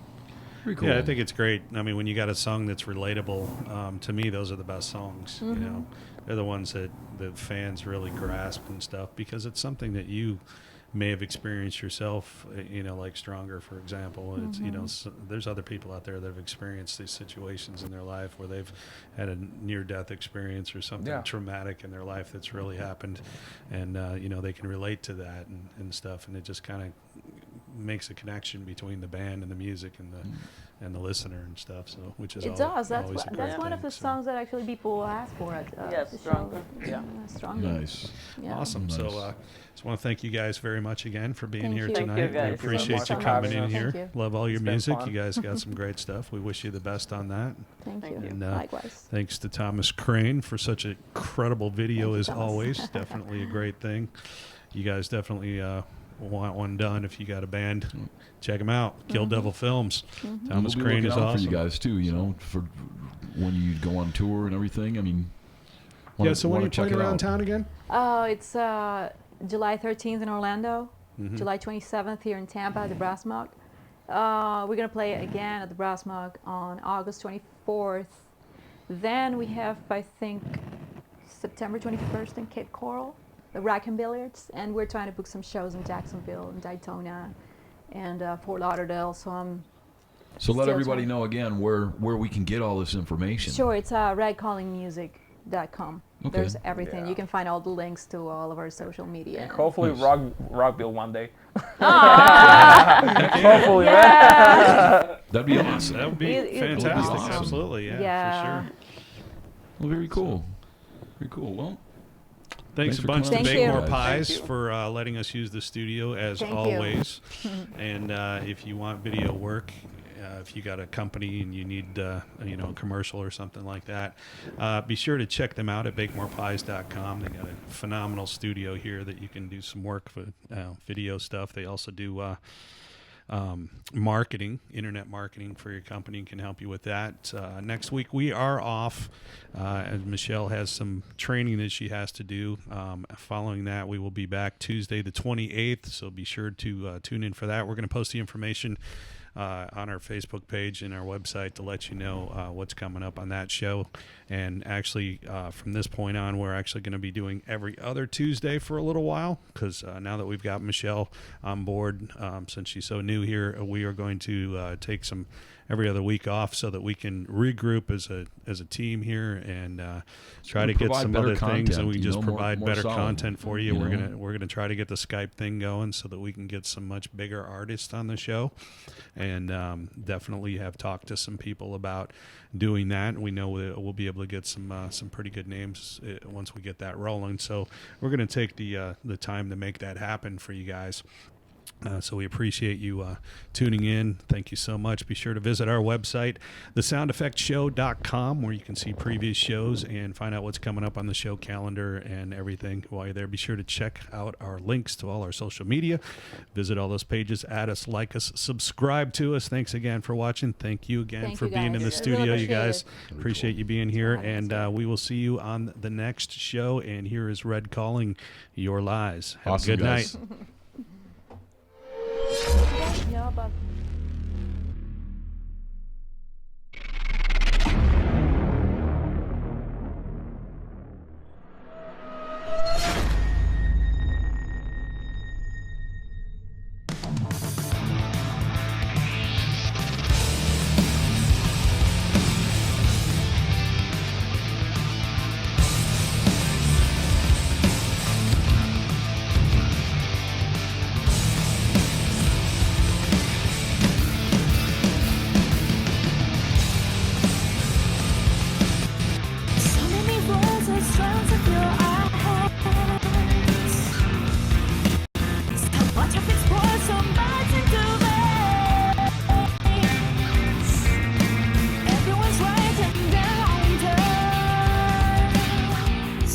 Pretty cool. Yeah, I think it's great. I mean, when you got a song that's relatable, to me, those are the best songs. You know, they're the ones that the fans really grasp and stuff, because it's something that you may have experienced yourself. You know, like Stronger, for example. It's, you know, there's other people out there that have experienced these situations in their life where they've had a near-death experience or something Yeah. traumatic in their life that's really happened, and you know, they can relate to that and stuff, and it just kind of makes a connection between the band and the music and the listener and stuff. So, which is It does. That's always a great that's one of thing, the so. songs that actually people ask for at Yes, the show. Stronger. Yeah. Stronger. Nice. Yeah. Awesome. Nice. So, just want to thank you guys very much again for being Thank here you. tonight. Thank you, guys. We Thank you so appreciate much you for coming having in us. here. Thank Love all your It's been music. fun. You guys got some great stuff. We wish you the best on that. Thank you. And Likewise. thanks to Thomas Crane for such an incredible video, Thank you, as Thomas. always. Definitely a great thing. You guys definitely want one done. If you got a band, check them out. Kill Devil Films. And Thomas we'll be Crane looking is out awesome. for you guys too. You know, for when you go on tour and everything. I mean, Yeah. So when wanna you check playing it around out. town again? It's July 13th in Orlando, July 27th here in Tampa at the Brass Mug. We're going to play again at the Brass Mug on August 24th. Then we have, I think, September 21st in Cape Coral, the Rack and Billiards. And we're trying to book some shows in Jacksonville and Daytona and Fort Lauderdale. So I'm So let Still everybody trying. know again where we can get all this information. sure it's redcallingmusic.com. Okay. There's everything. Yeah. You can find all the links to all of our social media. And hopefully Nice. Rockville one day. Ah! Hopefully, Yeah. That'd be awesome. That would be It- fantastic. awesome. Absolutely. Yeah, Yeah. for sure. Well, very cool. Very cool. Well, Thanks Thanks a for bunch to coming. Thank Bakemore you. Pies Thank you. for letting us use the studio as Thank you. always. And if you want video work, if you got a company and you need you know, a commercial or something like that, be sure to check them out at bakemorepies.com. They got a phenomenal studio here that you can do some work for video stuff. They also do marketing, internet marketing for your company, and can help you with that. Next week we are off, and Michelle has some training that she has to do. Following that, we will be back Tuesday the 28th, so be sure to tune in for that. We're going to post the information on our Facebook page and our website to let you know what's coming up on that show. And actually, from this point on, we're actually going to be doing every other Tuesday for a little while, because now that we've got Michelle on board, since she's so new here, we are going to take some every other week off so that we can regroup as a team here and try to get provide some better other things, content, and we can you just know, more- provide more better solid, content for you. you We're know? gonna try to get the Skype thing going so that we can get some much bigger artists on the show, and definitely have talked to some people about doing that. We know that we'll be able to get some pretty good names once we get that rolling. So we're gonna take the time to make that happen for you guys. So we appreciate you tuning in. Thank you so much. Be sure to visit our website, thesoundeffectshow.com, where you can see previous shows and find out what's coming up on the show calendar and everything. While you're there, be sure to check out our links to all our social media. Visit all those pages, add us, like us, subscribe to us. Thanks again for watching. Thank you again Thank for you, being in guys. the I really studio, you appreciate guys. it. Appreciate you being here, having us and here. we will see you on the next show. And here is Red calling your lies. Have Awesome, a good guys. night. Yeah, but So many roses, strands of your eyes. So much of it's poured, so much into veins. Everyone's writing down turns.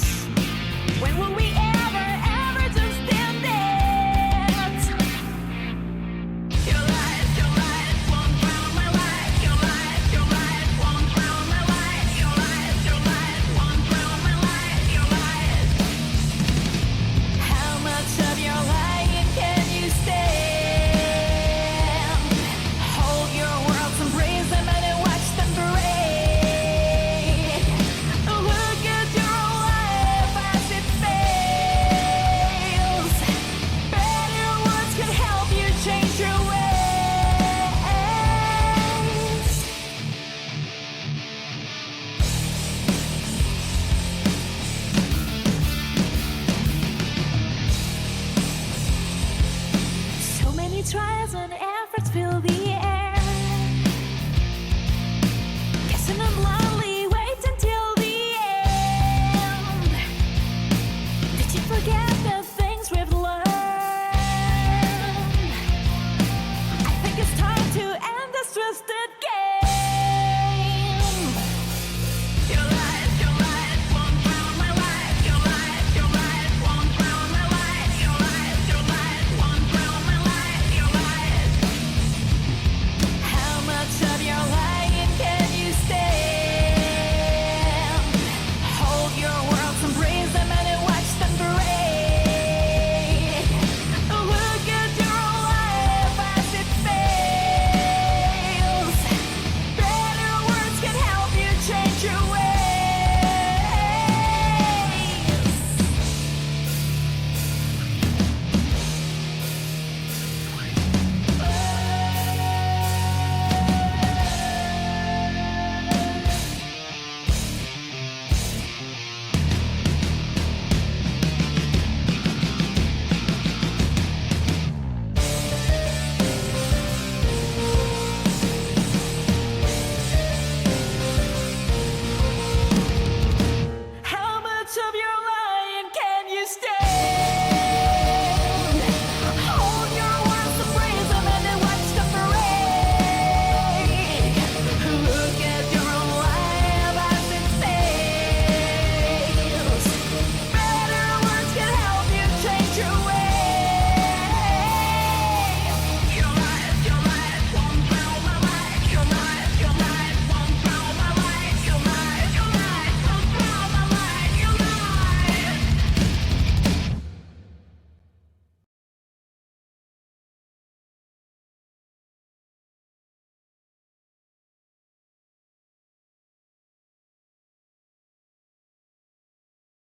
When will we ever just end it? Your lies won't drown my life. Your lies won't drown my life. Your lies won't drown my life. Your lies. How much of your lying can you stand? Hold your worlds, embrace them, and then watch them break. Look at your own life as it fails. Better words can help you change your ways. So many trials and efforts fill the air.